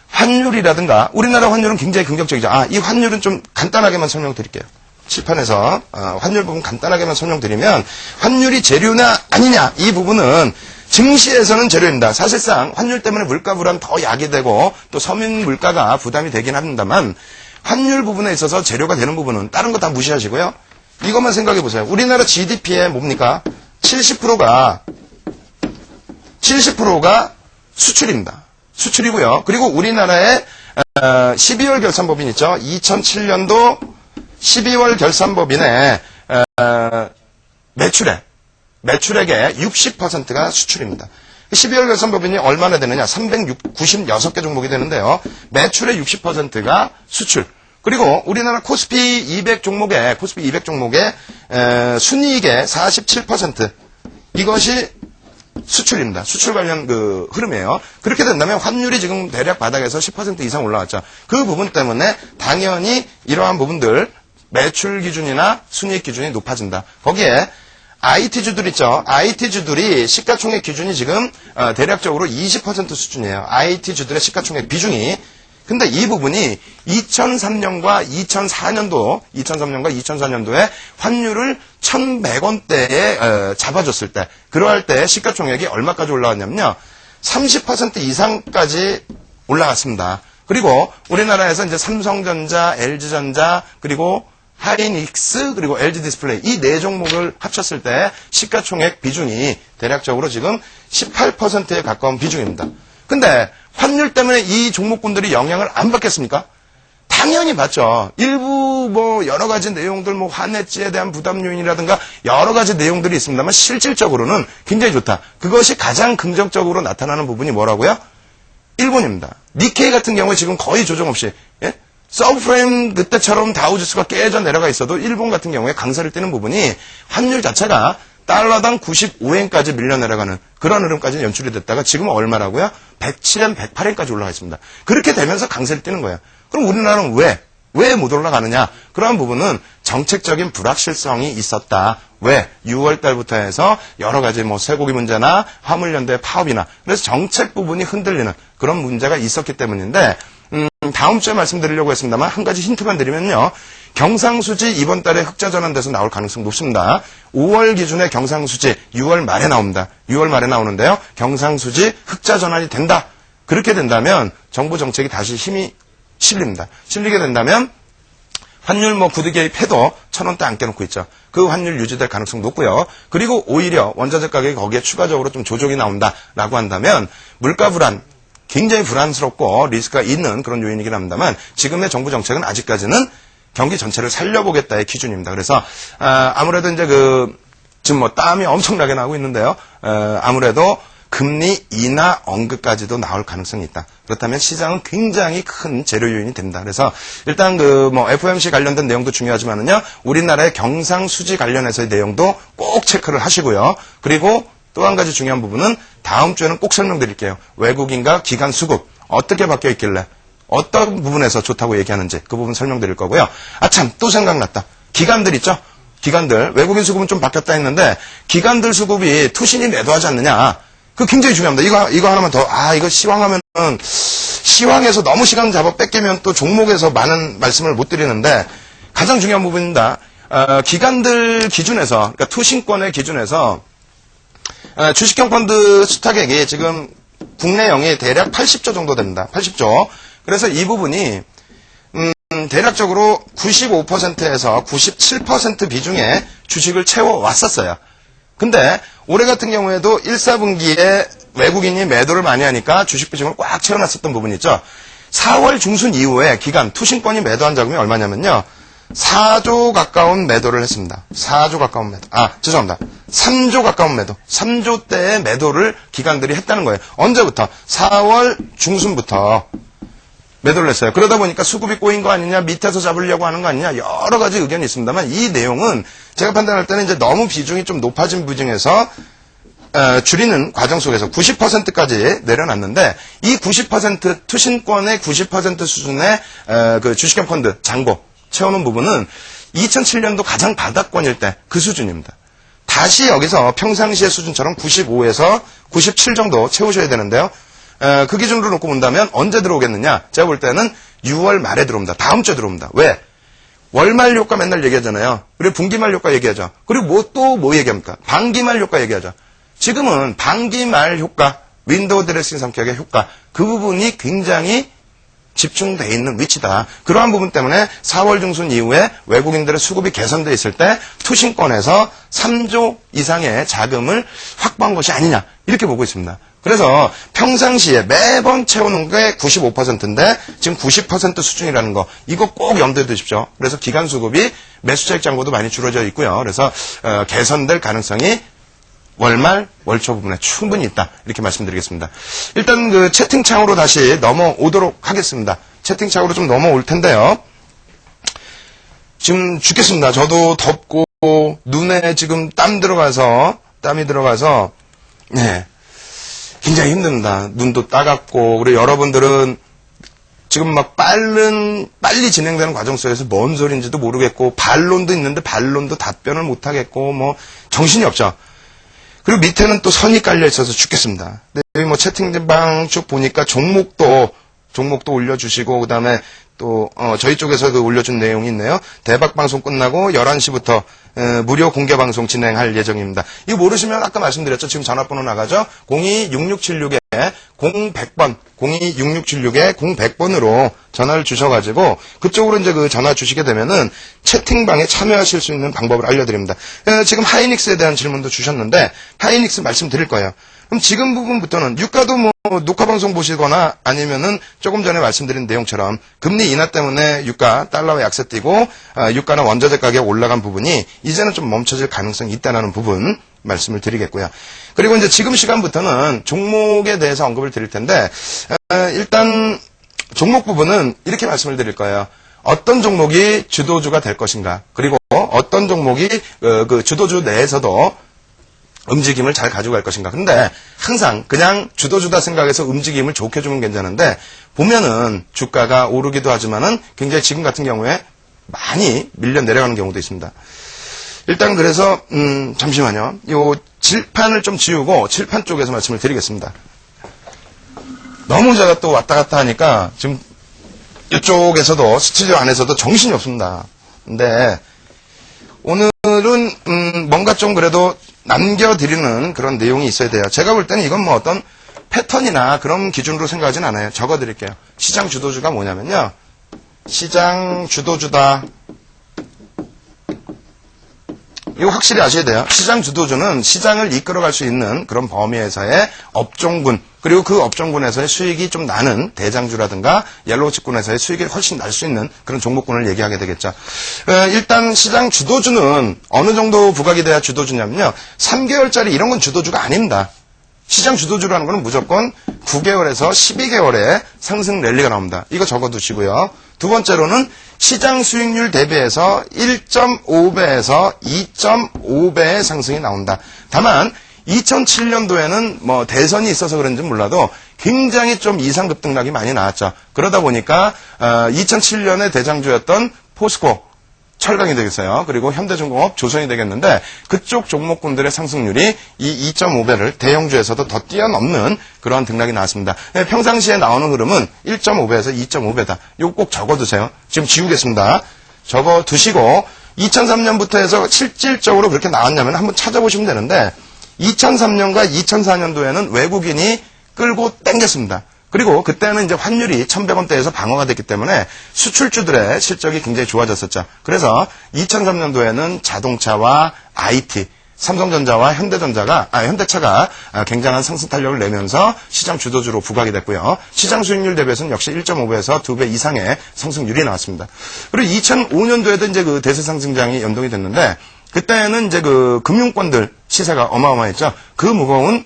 환율이라든가 우리나라 환율은 굉장히 긍정적이죠. 이 환율은 좀 간단하게만 설명드릴게요. 칠판에서 환율 부분 간단하게만 설명드리면, 환율이 재료냐 아니냐 이 부분은 증시에서는 재료입니다. 사실상 환율 때문에 물가 불안 더 야기되고 또 서민 물가가 부담이 되긴 합니다만, 환율 부분에 있어서 재료가 되는 부분은 다른 거 다 무시하시고요. 이것만 생각해 보세요. 우리나라 GDP의 뭡니까? 70%가 수출입니다. 수출이고요. 그리고 우리나라의 12월 결산법인 있죠. 2007년도 12월 결산법인의 매출액의 60%가 수출입니다. 12월 결산법인이 얼마나 되느냐? 396개 종목이 되는데요. 매출의 60%가 수출. 그리고 우리나라 코스피 200 종목의 순이익의 47%. 이것이 수출입니다. 수출 관련 그 흐름이에요. 그렇게 된다면 환율이 지금 대략 바닥에서 10% 이상 올라왔죠. 그 부분 때문에 당연히 이러한 부분들, 매출 기준이나 순이익 기준이 높아진다. 거기에 IT주들 있죠. IT주들이 시가총액 기준이 지금 대략적으로 20% 수준이에요. IT주들의 시가총액 비중이. 근데 이 부분이 2003년과 2004년도에 환율을 1,100원대에 잡아줬을 때, 그러할 때 시가총액이 얼마까지 올라왔냐면요. 30% 이상까지 올라갔습니다. 그리고 우리나라에서 이제 삼성전자, LG전자, 그리고 하이닉스, 그리고 LG 디스플레이, 이 네 종목을 합쳤을 때 시가총액 비중이 대략적으로 지금 18%에 가까운 비중입니다. 근데 환율 때문에 이 종목군들이 영향을 안 받겠습니까? 당연히 받죠. 일부 여러 가지 내용들, 환해지에 대한 부담 요인이라든가 여러 가지 내용들이 있습니다만 실질적으로는 굉장히 좋다. 그것이 가장 긍정적으로 나타나는 부분이 뭐라고요? 일본입니다. 니케이 같은 경우에 지금 거의 조정 없이, 서브프레임 그때처럼 다우지수가 깨져 내려가 있어도 일본 같은 경우에 강세를 띠는 부분이 환율 자체가 달러당 95엔까지 밀려 내려가는 그런 흐름까지 연출이 됐다가 지금은 얼마라고요? 107엔, 108엔까지 올라가 있습니다. 그렇게 되면서 강세를 띠는 거예요. 그럼 우리나라는 왜 왜 못 올라가느냐? 그러한 부분은 정책적인 불확실성이 있었다. 왜? 6월 달부터 해서 여러 가지 뭐 쇠고기 문제나 화물연대 파업이나 그래서 정책 부분이 흔들리는 그런 문제가 있었기 때문인데 다음 주에 말씀드리려고 했습니다만 한 가지 힌트만 드리면요. 경상수지 이번 달에 흑자 전환돼서 나올 가능성 높습니다. 5월 기준의 경상수지 6월 말에 나옵니다. 6월 말에 나오는데요. 경상수지 흑자 전환이 된다. 그렇게 된다면 정부 정책이 다시 힘이 실립니다. 실리게 된다면 환율 뭐 구두 개입해도 1,000원대 안 깨놓고 있죠. 그 환율 유지될 가능성 높고요. 그리고 오히려 원자재 가격이 거기에 추가적으로 좀 조정이 나온다라고 한다면 물가 불안 굉장히 불안스럽고 리스크가 있는 그런 요인이긴 합니다만 지금의 정부 정책은 아직까지는 경기 전체를 살려보겠다의 기준입니다. 그래서 아무래도 이제 지금 뭐 땀이 엄청나게 나고 있는데요. 아무래도 금리 인하 언급까지도 나올 가능성이 있다. 그렇다면 시장은 굉장히 큰 재료 요인이 됩니다. 그래서 일단 뭐 FOMC 관련된 내용도 중요하지만은요. 우리나라의 경상수지 관련해서의 내용도 꼭 체크를 하시고요. 그리고 또 한 가지 중요한 부분은 다음 주에는 꼭 설명드릴게요. 외국인과 기관 수급 어떻게 바뀌어 있길래 어떤 부분에서 좋다고 얘기하는지 그 부분 설명드릴 거고요. 참 또 생각났다. 기관들 있죠? 기관들 외국인 수급은 좀 바뀌었다 했는데 기관들 수급이 투신이 매도하지 않느냐. 그 굉장히 중요합니다. 이거 하나만 더, 이거 시황하면은, 시황에서 너무 시간 잡아 뺏기면 또 종목에서 많은 말씀을 못 드리는데, 가장 중요한 부분입니다. 기관들 기준에서, 그러니까 투신권의 기준에서, 주식형 펀드 수탁액이 지금 국내영이 대략 80조 정도 됩니다. 80조. 그래서 이 부분이, 대략적으로 95%에서 97% 비중의 주식을 채워왔었어요. 근데 올해 같은 경우에도 1, 4분기에 외국인이 매도를 많이 하니까 주식 비중을 꽉 채워놨었던 부분이 있죠. 4월 중순 이후에 기간 투신권이 매도한 자금이 얼마냐면요. 4조 가까운 매도를 했습니다. 4조 가까운 매도. 죄송합니다. 3조 가까운 매도. 3조 대의 매도를 기관들이 했다는 거예요. 언제부터? 4월 중순부터 매도를 했어요. 그러다 보니까 수급이 꼬인 거 아니냐, 밑에서 잡으려고 하는 거 아니냐, 여러 가지 의견이 있습니다만 이 내용은 제가 판단할 때는 이제 너무 비중이 좀 높아진 비중에서 줄이는 과정 속에서 90%까지 내려놨는데 이 90% 투신권의 90% 수준의 그 주식형 펀드 잔고 채우는 부분은 2007년도 가장 바닥권일 때 그 수준입니다. 다시 여기서 평상시의 수준처럼 95에서 97 정도 채우셔야 되는데요. 그 기준으로 놓고 본다면 언제 들어오겠느냐? 제가 볼 때는 6월 말에 들어옵니다. 다음 주에 들어옵니다. 왜? 월말 효과 맨날 얘기하잖아요. 그리고 분기말 효과 얘기하죠. 그리고 뭐 얘기합니까? 반기말 효과 얘기하죠. 지금은 반기말 효과, 윈도우 드레싱 성격의 효과, 그 부분이 굉장히 집중되어 있는 위치다. 그러한 부분 때문에 4월 중순 이후에 외국인들의 수급이 개선되어 있을 때 투신권에서 3조 이상의 자금을 확보한 것이 아니냐 이렇게 보고 있습니다. 그래서 평상시에 매번 채우는 게 95%인데 지금 90% 수준이라는 거 이거 꼭 염두에 두십시오. 그래서 기간 수급이 매수차익 잔고도 많이 줄어져 있고요. 그래서 개선될 가능성이 월말, 월초 부분에 충분히 있다. 이렇게 말씀드리겠습니다. 일단 그 채팅창으로 다시 넘어오도록 하겠습니다. 채팅창으로 좀 넘어올 텐데요. 지금 죽겠습니다. 저도 덥고 눈에 지금 땀이 들어가서 네. 굉장히 힘듭니다. 눈도 따갑고 그리고 여러분들은 지금 막 빨리 진행되는 과정 속에서 뭔 소리인지도 모르겠고 반론도 있는데 반론도 답변을 못 하겠고 뭐 정신이 없죠. 그리고 밑에는 또 선이 깔려 있어서 죽겠습니다. 여기 뭐 채팅방 쭉 보니까 종목도 올려주시고 그다음에 또 저희 쪽에서도 올려준 내용이 있네요. 대박 방송 끝나고 11시부터 무료 공개 방송 진행할 예정입니다. 이거 모르시면 아까 말씀드렸죠. 지금 전화번호 나가죠. 026676에 0100번 026676에 0100번으로 전화를 주셔가지고 그쪽으로 이제 그 전화 주시게 되면은 채팅방에 참여하실 수 있는 방법을 알려드립니다. 지금 하이닉스에 대한 질문도 주셨는데 하이닉스 말씀드릴 거예요. 그럼 지금 부분부터는 유가도 뭐 녹화방송 보시거나 아니면은 조금 전에 말씀드린 내용처럼 금리 인하 때문에 유가 달러와 약세 띄고 유가나 원자재 가격 올라간 부분이 이제는 좀 멈춰질 가능성이 있다는 부분 말씀을 드리겠고요. 그리고 이제 지금 시간부터는 종목에 대해서 언급을 드릴 텐데 일단 종목 부분은 이렇게 말씀을 드릴 거예요. 어떤 종목이 주도주가 될 것인가 그리고 어떤 종목이 그 주도주 내에서도 움직임을 잘 가지고 갈 것인가. 근데 항상 그냥 주도주다 생각해서 움직임을 좋게 주면 괜찮은데 보면은 주가가 오르기도 하지만은 굉장히 지금 같은 경우에 많이 밀려 내려가는 경우도 있습니다. 일단 그래서 잠시만요. 요 칠판을 좀 지우고 칠판 쪽에서 말씀을 드리겠습니다. 너무 제가 또 왔다 갔다 하니까 지금 이쪽에서도 스튜디오 안에서도 정신이 없습니다. 근데 오늘은 뭔가 좀 그래도 남겨드리는 그런 내용이 있어야 돼요. 제가 볼 때는 이건 뭐 어떤 패턴이나 그런 기준으로 생각하진 않아요. 적어드릴게요. 시장 주도주가 뭐냐면요. 시장 주도주다. 이거 확실히 아셔야 돼요. 시장 주도주는 시장을 이끌어갈 수 있는 그런 범위에서의 업종군, 그리고 그 업종군에서의 수익이 좀 나는 대장주라든가 옐로우칩군에서의 수익이 훨씬 날 수 있는 그런 종목군을 얘기하게 되겠죠. 일단 시장 주도주는 어느 정도 부각이 돼야 주도주냐면요. 3개월짜리 이런 건 주도주가 아닙니다. 시장 주도주라는 건 무조건 9개월에서 12개월의 상승 랠리가 나옵니다. 이거 적어두시고요. 두 번째로는 시장 수익률 대비해서 1.5배에서 2.5배의 상승이 나온다. 다만 2007년도에는 뭐 대선이 있어서 그런지 몰라도 굉장히 좀 이상 급등락이 많이 나왔죠. 그러다 보니까 2007년에 대장주였던 포스코 철강이 되겠어요. 그리고 현대중공업, 조선이 되겠는데 그쪽 종목군들의 상승률이 이 2.5배를 대형주에서도 더 뛰어넘는 그런 등락이 나왔습니다. 평상시에 나오는 흐름은 1.5배에서 2.5배다. 이거 꼭 적어두세요. 지금 지우겠습니다. 적어두시고 2003년부터 해서 실질적으로 그렇게 나왔냐면 한번 찾아보시면 되는데 2003년과 2004년도에는 외국인이 끌고 땡겼습니다. 그리고 그때는 이제 환율이 1,100원대에서 방어가 됐기 때문에 수출주들의 실적이 굉장히 좋아졌었죠. 그래서 2003년도에는 자동차와 IT, 삼성전자와 현대차가 굉장한 상승 탄력을 내면서 시장 주도주로 부각이 됐고요. 시장 수익률 대비해서는 역시 1.5배에서 2배 이상의 상승률이 나왔습니다. 그리고 2005년도에도 이제 그 대세 상승장이 연동이 됐는데 그때는 이제 그 금융권들 시세가 어마어마했죠. 그 무거운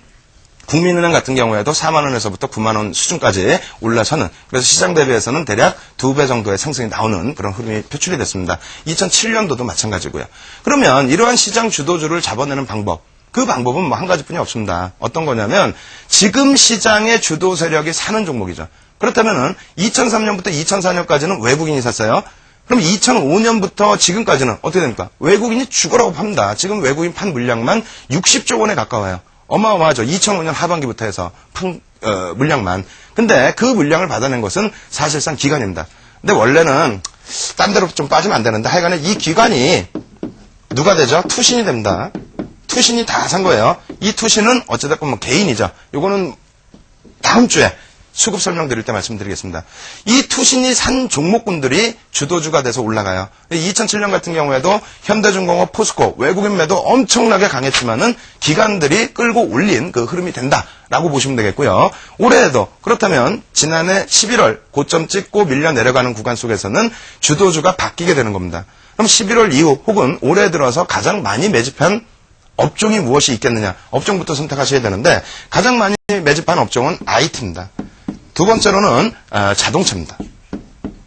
국민은행 같은 경우에도 4만 원에서부터 9만 원 수준까지 올라서는, 그래서 시장 대비해서는 대략 2배 정도의 상승이 나오는 그런 흐름이 표출이 됐습니다. 2007년도도 마찬가지고요. 그러면 이러한 시장 주도주를 잡아내는 방법, 그 방법은 뭐 한 가지뿐이 없습니다. 어떤 거냐면 지금 시장의 주도 세력이 사는 종목이죠. 그렇다면은 2003년부터 2004년까지는 외국인이 샀어요. 그럼 2005년부터 지금까지는 어떻게 됩니까? 외국인이 죽으라고 팝니다. 지금 외국인 판 물량만 60조 원에 가까워요. 어마어마하죠. 2005년 하반기부터 해서 물량만. 근데 그 물량을 받아낸 것은 사실상 기관입니다. 근데 원래는 딴 데로 좀 빠지면 안 되는데 하여간에 이 기관이 누가 되죠? 투신이 됩니다. 투신이 다 산 거예요. 이 투신은 어찌됐건 뭐 개인이죠. 요거는 다음 주에 수급 설명드릴 때 말씀드리겠습니다. 이 투신이 산 종목군들이 주도주가 돼서 올라가요. 2007년 같은 경우에도 현대중공업, 포스코, 외국인 매도 엄청나게 강했지만은 기관들이 끌고 올린 그 흐름이 된다라고 보시면 되겠고요. 올해에도 그렇다면 지난해 11월 고점 찍고 밀려 내려가는 구간 속에서는 주도주가 바뀌게 되는 겁니다. 그럼 11월 이후 혹은 올해 들어서 가장 많이 매집한 업종이 무엇이 있겠느냐? 업종부터 선택하셔야 되는데 가장 많이 매집한 업종은 IT입니다. 두 번째로는 자동차입니다.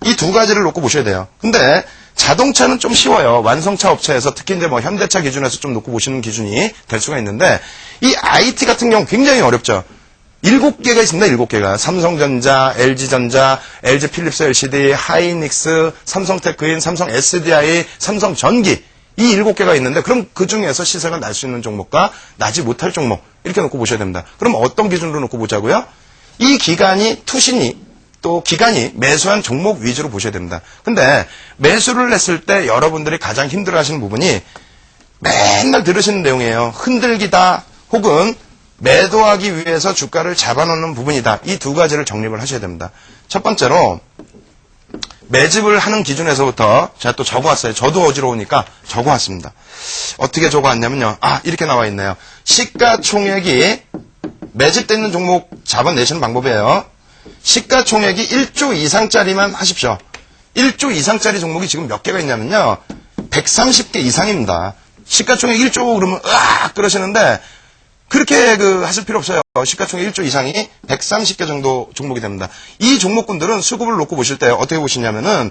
이 두 가지를 놓고 보셔야 돼요. 근데 자동차는 좀 쉬워요. 완성차 업체에서 특히 이제 뭐 현대차 기준에서 좀 놓고 보시는 기준이 될 수가 있는데 이 IT 같은 경우 굉장히 어렵죠. 7개가 있습니다. 7개가. 삼성전자, LG전자, LG필립스 LCD, 하이닉스, 삼성테크인, 삼성 SDI, 삼성전기. 이 7개가 있는데 그럼 그 중에서 시세가 날 수 있는 종목과 나지 못할 종목 이렇게 놓고 보셔야 됩니다. 그럼 어떤 기준으로 놓고 보자고요? 이 기간이 투신이 또 기간이 매수한 종목 위주로 보셔야 됩니다. 근데 매수를 했을 때 여러분들이 가장 힘들어하시는 부분이 맨날 들으시는 내용이에요. 흔들기다 혹은 매도하기 위해서 주가를 잡아놓는 부분이다. 이 두 가지를 정립을 하셔야 됩니다. 첫 번째로 매집을 하는 기준에서부터 제가 또 적어왔어요. 저도 어지러우니까 적어왔습니다. 어떻게 적어왔냐면요. 이렇게 나와 있네요. 시가총액이 매집되는 종목 잡아내시는 방법이에요. 시가총액이 1조 이상짜리만 하십시오. 1조 이상짜리 종목이 지금 몇 개가 있냐면요. 130개 이상입니다. 시가총액 1조 그러면 그러시는데 그렇게 하실 필요 없어요. 시가총액 1조 이상이 130개 정도 종목이 됩니다. 이 종목군들은 수급을 놓고 보실 때 어떻게 보시냐면은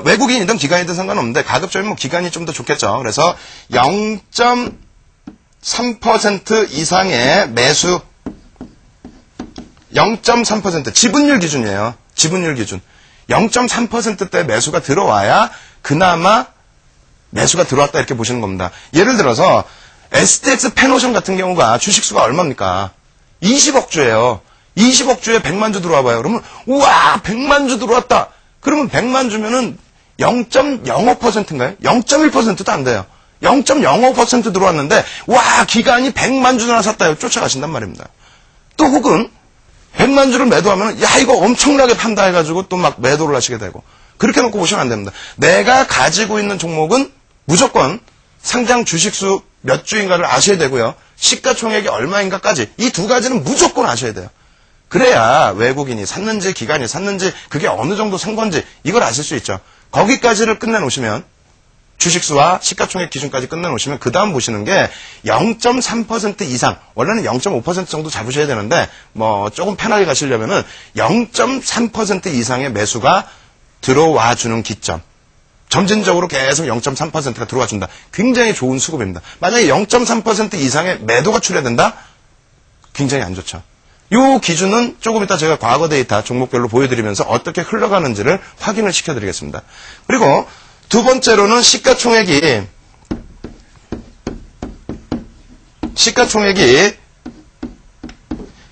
외국인이든 기관이든 상관없는데 가급적이면 기관이 좀 더 좋겠죠. 그래서 0.5 3% 이상의 매수 0.3% 지분율 기준이에요. 지분율 기준. 0.3%대 매수가 들어와야 그나마 매수가 들어왔다 이렇게 보시는 겁니다. 예를 들어서 STX 펜오션 같은 경우가 주식수가 얼마입니까? 20억 주예요. 20억 주에 100만 주 들어와 봐요. 그러면 우와 100만 주 들어왔다. 그러면 100만 주면은 0.05%인가요? 0.1%도 안 돼요. 0.05% 들어왔는데 와 기간이 100만 주나 샀다요. 쫓아가신단 말입니다. 또 혹은 100만 주를 매도하면 야 이거 엄청나게 판다 해가지고 또 막 매도를 하시게 되고 그렇게 놓고 보시면 안 됩니다. 내가 가지고 있는 종목은 무조건 상장 주식수 몇 주인가를 아셔야 되고요. 시가총액이 얼마인가까지 이 두 가지는 무조건 아셔야 돼요. 그래야 외국인이 샀는지 기관이 샀는지 그게 어느 정도 산 건지 이걸 아실 수 있죠. 거기까지를 끝내놓으시면 주식수와 시가총액 기준까지 끝내놓으시면 그 다음 보시는 게 0.3% 이상 원래는 0.5% 정도 잡으셔야 되는데 뭐 조금 편하게 가시려면은 0.3% 이상의 매수가 들어와 주는 기점. 점진적으로 계속 0.3%가 들어와 준다. 굉장히 좋은 수급입니다. 만약에 0.3% 이상의 매도가 출현된다? 굉장히 안 좋죠. 이 기준은 조금 이따 제가 과거 데이터 종목별로 보여드리면서 어떻게 흘러가는지를 확인을 시켜드리겠습니다. 그리고 두 번째로는 시가총액이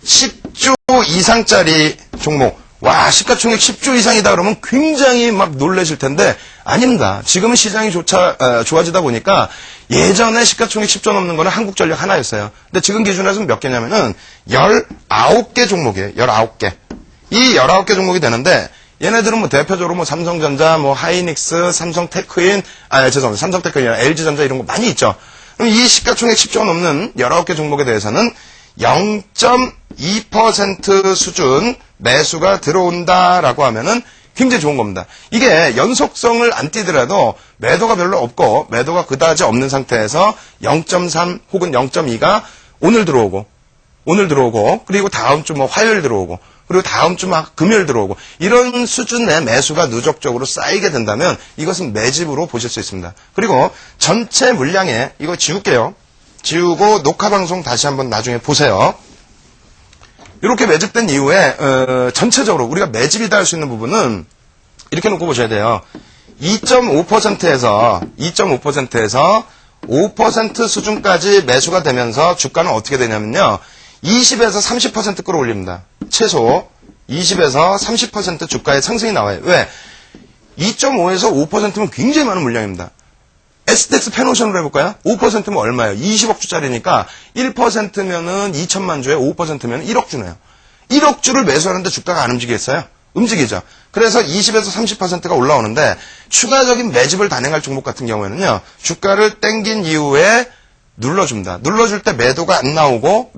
10조 이상짜리 종목. 와, 시가총액 10조 이상이다 그러면 굉장히 막 놀라실 텐데 아닙니다. 지금은 시장이 좋아지다 보니까 예전에 시가총액 10조 넘는 거는 한국전력 하나였어요. 근데 지금 기준에서는 몇 개냐면은 19개 종목이에요. 19개. 이 19개 종목이 되는데 얘네들은 뭐 대표적으로 뭐 삼성전자, 뭐 하이닉스, 삼성테크인, 삼성테크인 아니라 LG전자 이런 거 많이 있죠. 그럼 이 시가총액 10조 넘는 19개 종목에 대해서는 0.2% 수준 매수가 들어온다라고 하면은 굉장히 좋은 겁니다. 이게 연속성을 안 띄더라도 매도가 별로 없고 매도가 그다지 없는 상태에서 0.3 혹은 0.2가 오늘 들어오고 그리고 다음 주 뭐 화요일 들어오고 그리고 다음 주 막 금요일 들어오고 이런 수준의 매수가 누적적으로 쌓이게 된다면 이것은 매집으로 보실 수 있습니다. 그리고 전체 물량에 이거 지울게요. 지우고 녹화방송 다시 한번 나중에 보세요. 이렇게 매집된 이후에 전체적으로 우리가 매집이다 할 수 있는 부분은 이렇게 놓고 보셔야 돼요. 2.5%에서 5% 수준까지 매수가 되면서 주가는 어떻게 되냐면요. 20에서 30% 끌어올립니다. 최소 20에서 30% 주가의 상승이 나와요. 왜? 2.5에서 5%면 굉장히 많은 물량입니다. STX 펜오션으로 해볼까요? 5%면 얼마예요? 20억 주짜리니까 1%면은 2천만 주에 5%면 1억 주네요. 1억 주를 매수하는데 주가가 안 움직이겠어요? 움직이죠. 그래서 20에서 30%가 올라오는데 추가적인 매집을 단행할 종목 같은 경우에는요. 주가를 땡긴 이후에 눌러줍니다. 눌러줄 때 매도가 안 나오고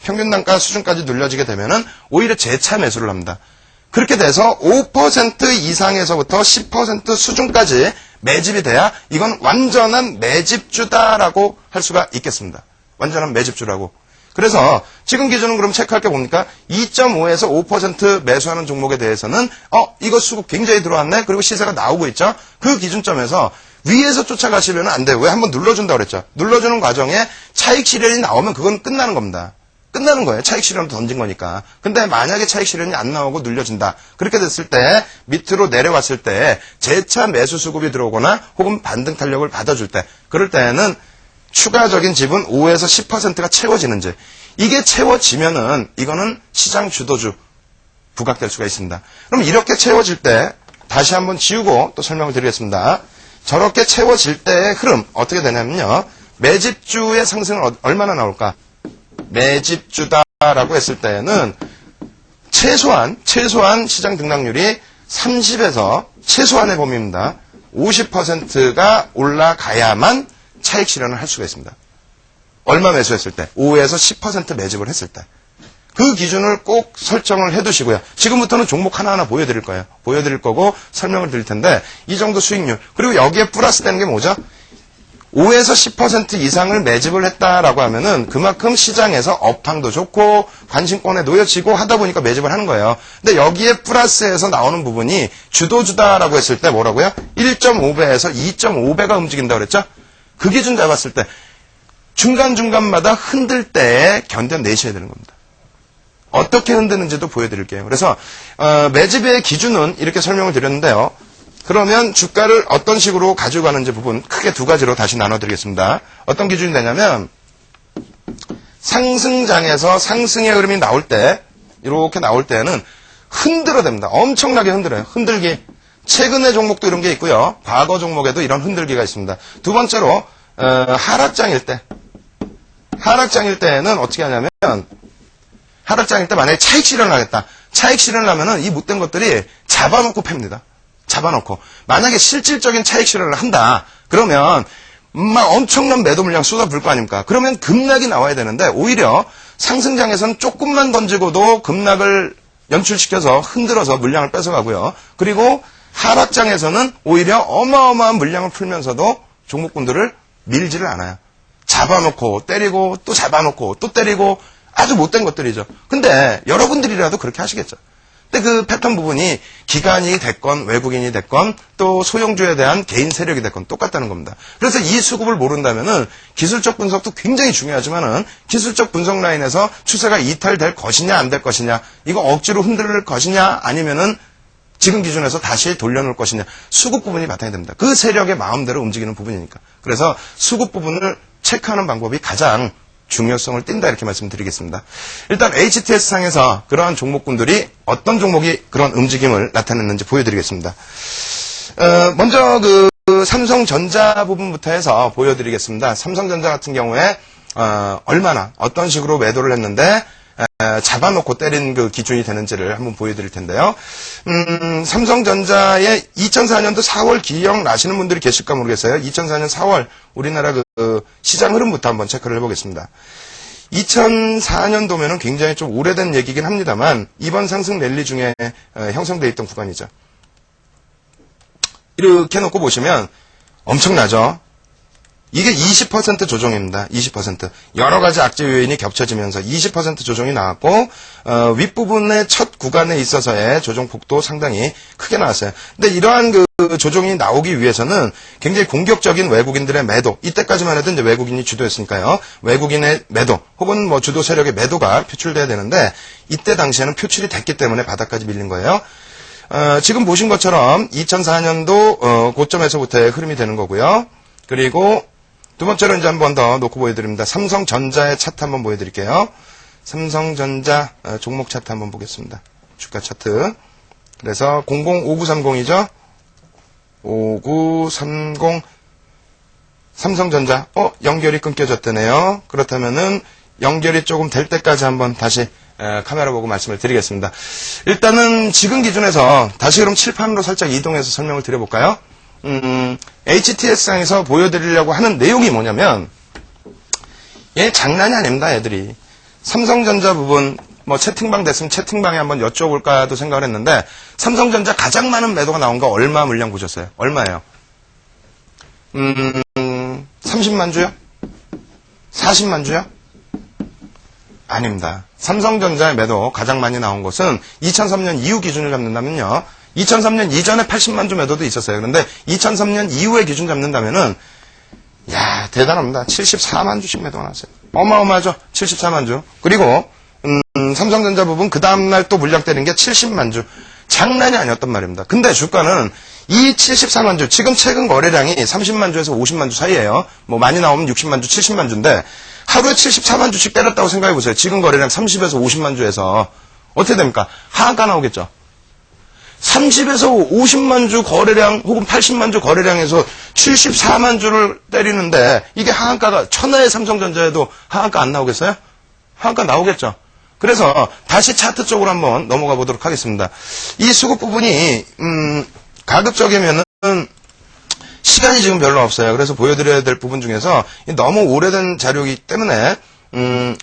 평균 단가 수준까지 눌려지게 되면은 오히려 재차 매수를 합니다. 그렇게 돼서 5% 이상에서부터 10% 수준까지 매집이 돼야 이건 완전한 매집주다라고 할 수가 있겠습니다. 완전한 매집주라고. 그래서 지금 기준은 그럼 체크할 게 뭡니까? 2.5에서 5% 매수하는 종목에 대해서는 이거 수급 굉장히 들어왔네. 그리고 시세가 나오고 있죠. 그 기준점에서 위에서 쫓아가시면 안 돼요. 왜? 한번 눌러준다고 그랬죠. 눌러주는 과정에 차익 실현이 나오면 그건 끝나는 겁니다. 끝나는 거예요. 차익 실현을 던진 거니까. 근데 만약에 차익 실현이 안 나오고 눌려진다. 그렇게 됐을 때 밑으로 내려왔을 때 재차 매수 수급이 들어오거나 혹은 반등 탄력을 받아줄 때 그럴 때는 추가적인 지분 5에서 10%가 채워지는지 이게 채워지면은 이거는 시장 주도주 부각될 수가 있습니다. 그럼 이렇게 채워질 때 다시 한번 지우고 또 설명을 드리겠습니다. 저렇게 채워질 때의 흐름 어떻게 되냐면요. 매집주의 상승은 얼마나 나올까? 매집주다라고 했을 때는 최소한 시장 등락률이 30에서 최소한의 범위입니다. 50%가 올라가야만 차익 실현을 할 수가 있습니다. 얼마 매수했을 때? 5에서 10% 매집을 했을 때. 그 기준을 꼭 설정을 해두시고요. 지금부터는 종목 하나하나 보여드릴 거예요. 보여드릴 거고 설명을 드릴 텐데 이 정도 수익률. 그리고 여기에 플러스 되는 게 뭐죠? 5에서 10% 이상을 매집을 했다라고 하면은 그만큼 시장에서 업황도 좋고 관심권에 놓여지고 하다 보니까 매집을 하는 거예요. 근데 여기에 플러스에서 나오는 부분이 주도주다라고 했을 때 뭐라고요? 1.5배에서 2.5배가 움직인다고 그랬죠? 그 기준 잡았을 때 중간중간마다 흔들 때 견뎌내셔야 되는 겁니다. 어떻게 흔드는지도 보여드릴게요. 그래서 매집의 기준은 이렇게 설명을 드렸는데요. 그러면 주가를 어떤 식으로 가지고 가는지 부분 크게 두 가지로 다시 나눠드리겠습니다. 어떤 기준이 되냐면 상승장에서 상승의 흐름이 나올 때 이렇게 나올 때는 흔들어야 됩니다. 엄청나게 흔들어요. 흔들기. 최근의 종목도 이런 게 있고요. 과거 종목에도 이런 흔들기가 있습니다. 두 번째로 하락장일 때는 어떻게 하냐면 하락장일 때 만약에 차익 실현을 하겠다. 차익 실현을 하면은 이 못된 것들이 잡아놓고 팹니다. 잡아놓고. 만약에 실질적인 차익 실현을 한다. 그러면 막 엄청난 매도 물량 쏟아부을 거 아닙니까? 그러면 급락이 나와야 되는데 오히려 상승장에서는 조금만 던지고도 급락을 연출시켜서 흔들어서 물량을 뺏어가고요. 그리고 하락장에서는 오히려 어마어마한 물량을 풀면서도 종목군들을 밀지를 않아요. 잡아놓고 때리고 또 잡아놓고 또 때리고 아주 못된 것들이죠. 근데 여러분들이라도 그렇게 하시겠죠. 근데 그 패턴 부분이 기관이 됐건 외국인이 됐건 또 소형주에 대한 개인 세력이 됐건 똑같다는 겁니다. 그래서 이 수급을 모른다면은 기술적 분석도 굉장히 중요하지만은 기술적 분석 라인에서 추세가 이탈될 것이냐 안 될 것이냐 이거 억지로 흔들 것이냐 아니면은 지금 기준에서 다시 돌려놓을 것이냐 수급 부분이 바탕이 됩니다. 그 세력의 마음대로 움직이는 부분이니까. 그래서 수급 부분을 체크하는 방법이 가장 중요성을 띈다 이렇게 말씀드리겠습니다. 일단 HTS상에서 그러한 종목군들이 어떤 종목이 그런 움직임을 나타냈는지 보여드리겠습니다. 먼저 그 삼성전자 부분부터 해서 보여드리겠습니다. 삼성전자 같은 경우에 얼마나 어떤 식으로 매도를 했는데 잡아놓고 때린 그 기준이 되는지를 한번 보여드릴 텐데요. 삼성전자의 2004년도 4월 기억 나시는 분들이 계실까 모르겠어요. 2004년 4월 우리나라 그 시장 흐름부터 한번 체크를 해보겠습니다. 2004년도면은 굉장히 좀 오래된 얘기긴 합니다만 이번 상승 랠리 중에 형성되어 있던 구간이죠. 이렇게 놓고 보시면 엄청나죠. 이게 20% 조정입니다. 20%. 여러 가지 악재 요인이 겹쳐지면서 20% 조정이 나왔고 윗부분의 첫 구간에 있어서의 조정폭도 상당히 크게 나왔어요. 근데 이러한 그 조정이 나오기 위해서는 굉장히 공격적인 외국인들의 매도, 이때까지만 해도 이제 외국인이 주도했으니까요. 외국인의 매도 혹은 뭐 주도 세력의 매도가 표출돼야 되는데 이때 당시에는 표출이 됐기 때문에 바닥까지 밀린 거예요. 지금 보신 것처럼 2004년도 고점에서부터의 흐름이 되는 거고요. 그리고 두 번째로 이제 한 번 더 놓고 보여드립니다. 삼성전자의 차트 한번 보여드릴게요. 삼성전자 종목 차트 한번 보겠습니다. 주가 차트. 그래서 005930이죠. 5930 삼성전자. 연결이 끊겨졌다네요. 그렇다면은 연결이 조금 될 때까지 한번 다시 카메라 보고 말씀을 드리겠습니다. 일단은 지금 기준에서 다시 그럼 칠판으로 살짝 이동해서 설명을 드려볼까요? HTS상에서 보여드리려고 하는 내용이 뭐냐면, 얘 장난이 아닙니다, 애들이. 삼성전자 부분, 뭐 채팅방 됐으면 채팅방에 한번 여쭤볼까도 생각을 했는데, 삼성전자 가장 많은 매도가 나온 거 얼마 물량 보셨어요? 얼마예요? 30만 주요? 40만 주요? 아닙니다. 삼성전자의 매도 가장 많이 나온 것은 2003년 이후 기준을 잡는다면요. 2003년 이전에 80만 주 매도도 있었어요. 그런데 2003년 이후의 기준 잡는다면은, 야 대단합니다. 74만 주씩 매도가 나왔어요. 어마어마하죠? 74만 주. 그리고, 삼성전자 부분 그 다음날 또 물량 때린 게 70만 주. 장난이 아니었단 말입니다. 근데 주가는 이 74만 주, 지금 최근 거래량이 30만 주에서 50만 주 사이에요. 뭐 많이 나오면 60만 주, 70만 주인데, 하루에 74만 주씩 때렸다고 생각해 보세요. 지금 거래량 30에서 50만 주에서. 어떻게 됩니까? 하한가 나오겠죠? 30에서 50만 주 거래량 혹은 80만 주 거래량에서 74만 주를 때리는데 이게 하한가가 천하의 삼성전자에도 하한가 안 나오겠어요? 하한가 나오겠죠. 그래서 다시 차트 쪽으로 한번 넘어가 보도록 하겠습니다. 이 수급 부분이 가급적이면은 시간이 지금 별로 없어요. 그래서 보여드려야 될 부분 중에서 너무 오래된 자료이기 때문에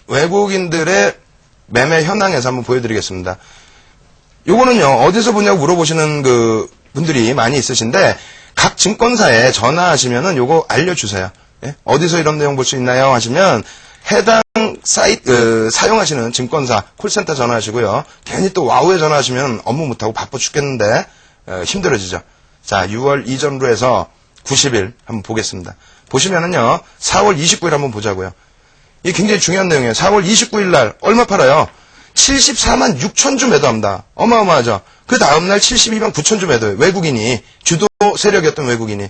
외국인들의 매매 현황에서 한번 보여드리겠습니다. 요거는요, 어디서 보냐고 물어보시는 그 분들이 많이 있으신데, 각 증권사에 전화하시면은 요거 알려주세요. 예? 어디서 이런 내용 볼 수 있나요? 하시면, 해당 사이트, 사용하시는 증권사, 콜센터 전화하시고요. 괜히 또 와우에 전화하시면 업무 못하고 바빠 죽겠는데, 힘들어지죠. 자, 6월 이전으로 해서, 90일 한번 보겠습니다. 보시면은요, 4월 29일 한번 보자고요. 이게 굉장히 중요한 내용이에요. 4월 29일 날 얼마 팔아요? 74만 6천 주 매도합니다. 어마어마하죠? 그 다음날 72만 9천 주 매도해요. 외국인이, 주도 세력이었던 외국인이.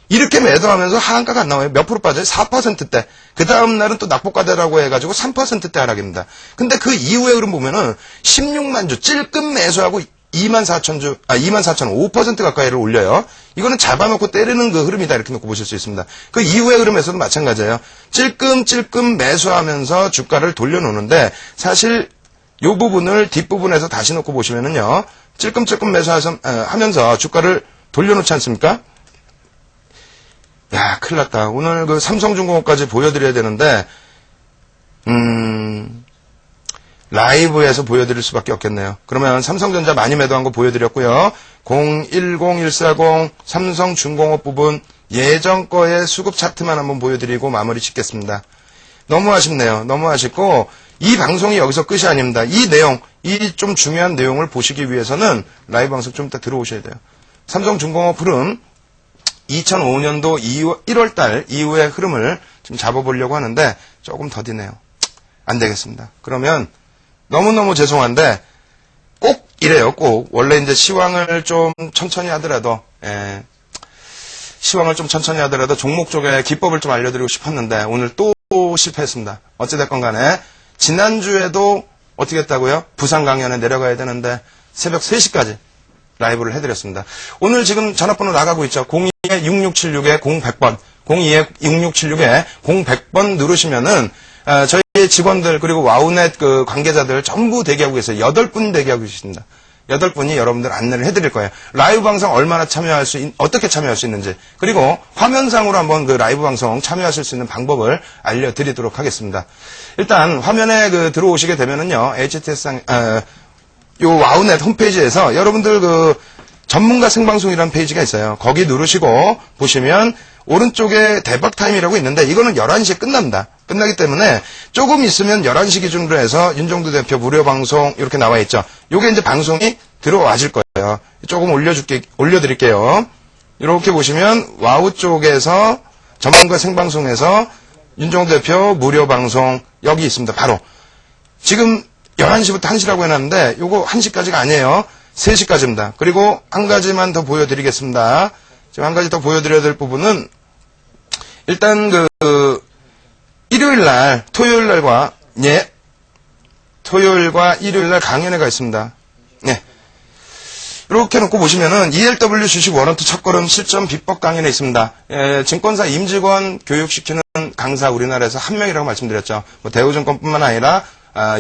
이렇게 매도하면서 하한가가 안 나와요. 몇 프로 빠져요? 4%대. 그 다음날은 또 낙폭과대라고 해가지고 3%대 하락입니다. 근데 그 이후에 흐름 보면은 16만 주 찔끔 매수하고 2만 4천 주, 2만 4천 5% 가까이를 올려요. 이거는 잡아놓고 때리는 그 흐름이다. 이렇게 놓고 보실 수 있습니다. 그 이후의 흐름에서도 마찬가지예요. 찔끔 매수하면서 주가를 돌려놓는데 사실 이 부분을 뒷부분에서 다시 놓고 보시면은요. 찔끔 매수하면서 주가를 돌려놓지 않습니까? 야, 큰일 났다. 오늘 그 삼성중공업까지 보여드려야 되는데, 라이브에서 보여드릴 수밖에 없겠네요. 그러면 삼성전자 많이 매도한 거 보여드렸고요. 010140 삼성중공업 부분 예전 거의 수급 차트만 한번 보여드리고 마무리 짓겠습니다. 너무 아쉽네요. 너무 아쉽고 이 방송이 여기서 끝이 아닙니다. 이 내용, 이 좀 중요한 내용을 보시기 위해서는 라이브 방송 좀 이따 들어오셔야 돼요. 삼성중공업 흐름 2005년도 1월달 이후의 흐름을 좀 잡아보려고 하는데 조금 더디네요. 안 되겠습니다. 그러면 너무너무 죄송한데 꼭 이래요. 꼭 원래 이제 시황을 좀 천천히 하더라도 종목 쪽에 기법을 좀 알려드리고 싶었는데 오늘 또 실패했습니다. 어찌됐건 간에 지난주에도 어떻게 했다고요? 부산 강연에 내려가야 되는데 새벽 3시까지 라이브를 해드렸습니다. 오늘 지금 전화번호 나가고 있죠. 02-6676-0100번 02-6676-0100번 누르시면은 저희 직원들 그리고 와우넷 그 관계자들 전부 대기하고 계세요. 8분 대기하고 계십니다. 8분이 여러분들 안내를 해드릴 거예요. 라이브 방송 얼마나 어떻게 참여할 수 있는지 그리고 화면상으로 한번 그 라이브 방송 참여하실 수 있는 방법을 알려드리도록 하겠습니다. 일단 화면에 그 들어오시게 되면은요. HTS상 요 와우넷 홈페이지에서 여러분들 그 전문가 생방송이라는 페이지가 있어요. 거기 누르시고 보시면 오른쪽에 대박타임이라고 있는데 이거는 11시에 끝납니다. 끝나기 때문에 조금 있으면 11시 기준으로 해서 윤정두 대표 무료 방송 이렇게 나와 있죠. 요게 이제 방송이 들어와질 거예요. 조금 올려드릴게요. 이렇게 보시면 와우 쪽에서 전문가 생방송에서 윤정두 대표 무료 방송 여기 있습니다. 바로 지금 11시부터 1시라고 해놨는데 요거 1시까지가 아니에요. 3시까지입니다. 그리고 한 가지만 더 보여드리겠습니다. 지금 한 가지 더 보여드려야 될 부분은 일단 일요일날 토요일과 일요일날 강연회가 있습니다. 네. 이렇게 놓고 보시면은 ELW 주식 워런트 첫걸음 실전 비법 강연회 있습니다. 증권사 임직원 교육시키는 강사 우리나라에서 한 명이라고 말씀드렸죠. 뭐 대우증권뿐만 아니라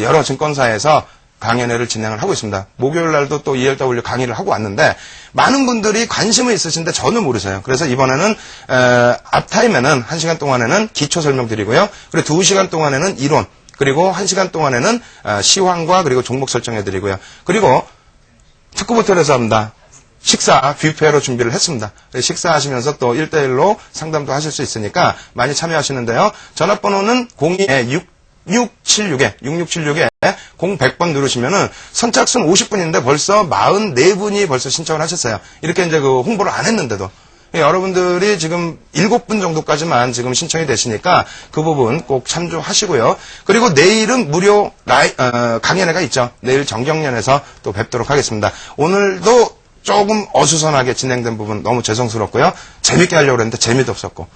여러 증권사에서 강연회를 진행을 하고 있습니다. 목요일 날도 또 ELW 강의를 하고 왔는데 많은 분들이 관심은 있으신데 저는 모르세요. 그래서 이번에는 앞타임에는 1시간 동안에는 기초 설명드리고요. 그리고 2시간 동안에는 이론 그리고 1시간 동안에는 시황과 그리고 종목 설정해드리고요. 그리고 특급호텔에서 합니다. 식사 뷔페로 준비를 했습니다. 식사하시면서 또 1대1로 상담도 하실 수 있으니까 많이 참여하시는데요. 전화번호는 0676-0100번 누르시면은 선착순 50분인데 벌써 44분이 벌써 신청을 하셨어요. 이렇게 이제 그 홍보를 안 했는데도. 여러분들이 지금 7분 정도까지만 지금 신청이 되시니까 그 부분 꼭 참조하시고요. 그리고 내일은 무료 강연회가 있죠. 내일 정경련에서 또 뵙도록 하겠습니다. 오늘도 조금 어수선하게 진행된 부분 너무 죄송스럽고요. 재밌게 하려고 했는데 재미도 없었고.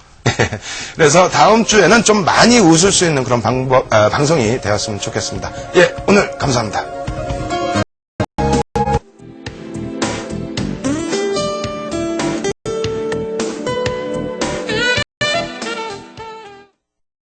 그래서 다음 주에는 좀 많이 웃을 수 있는 그런 방송이 되었으면 좋겠습니다. 예, 오늘 감사합니다.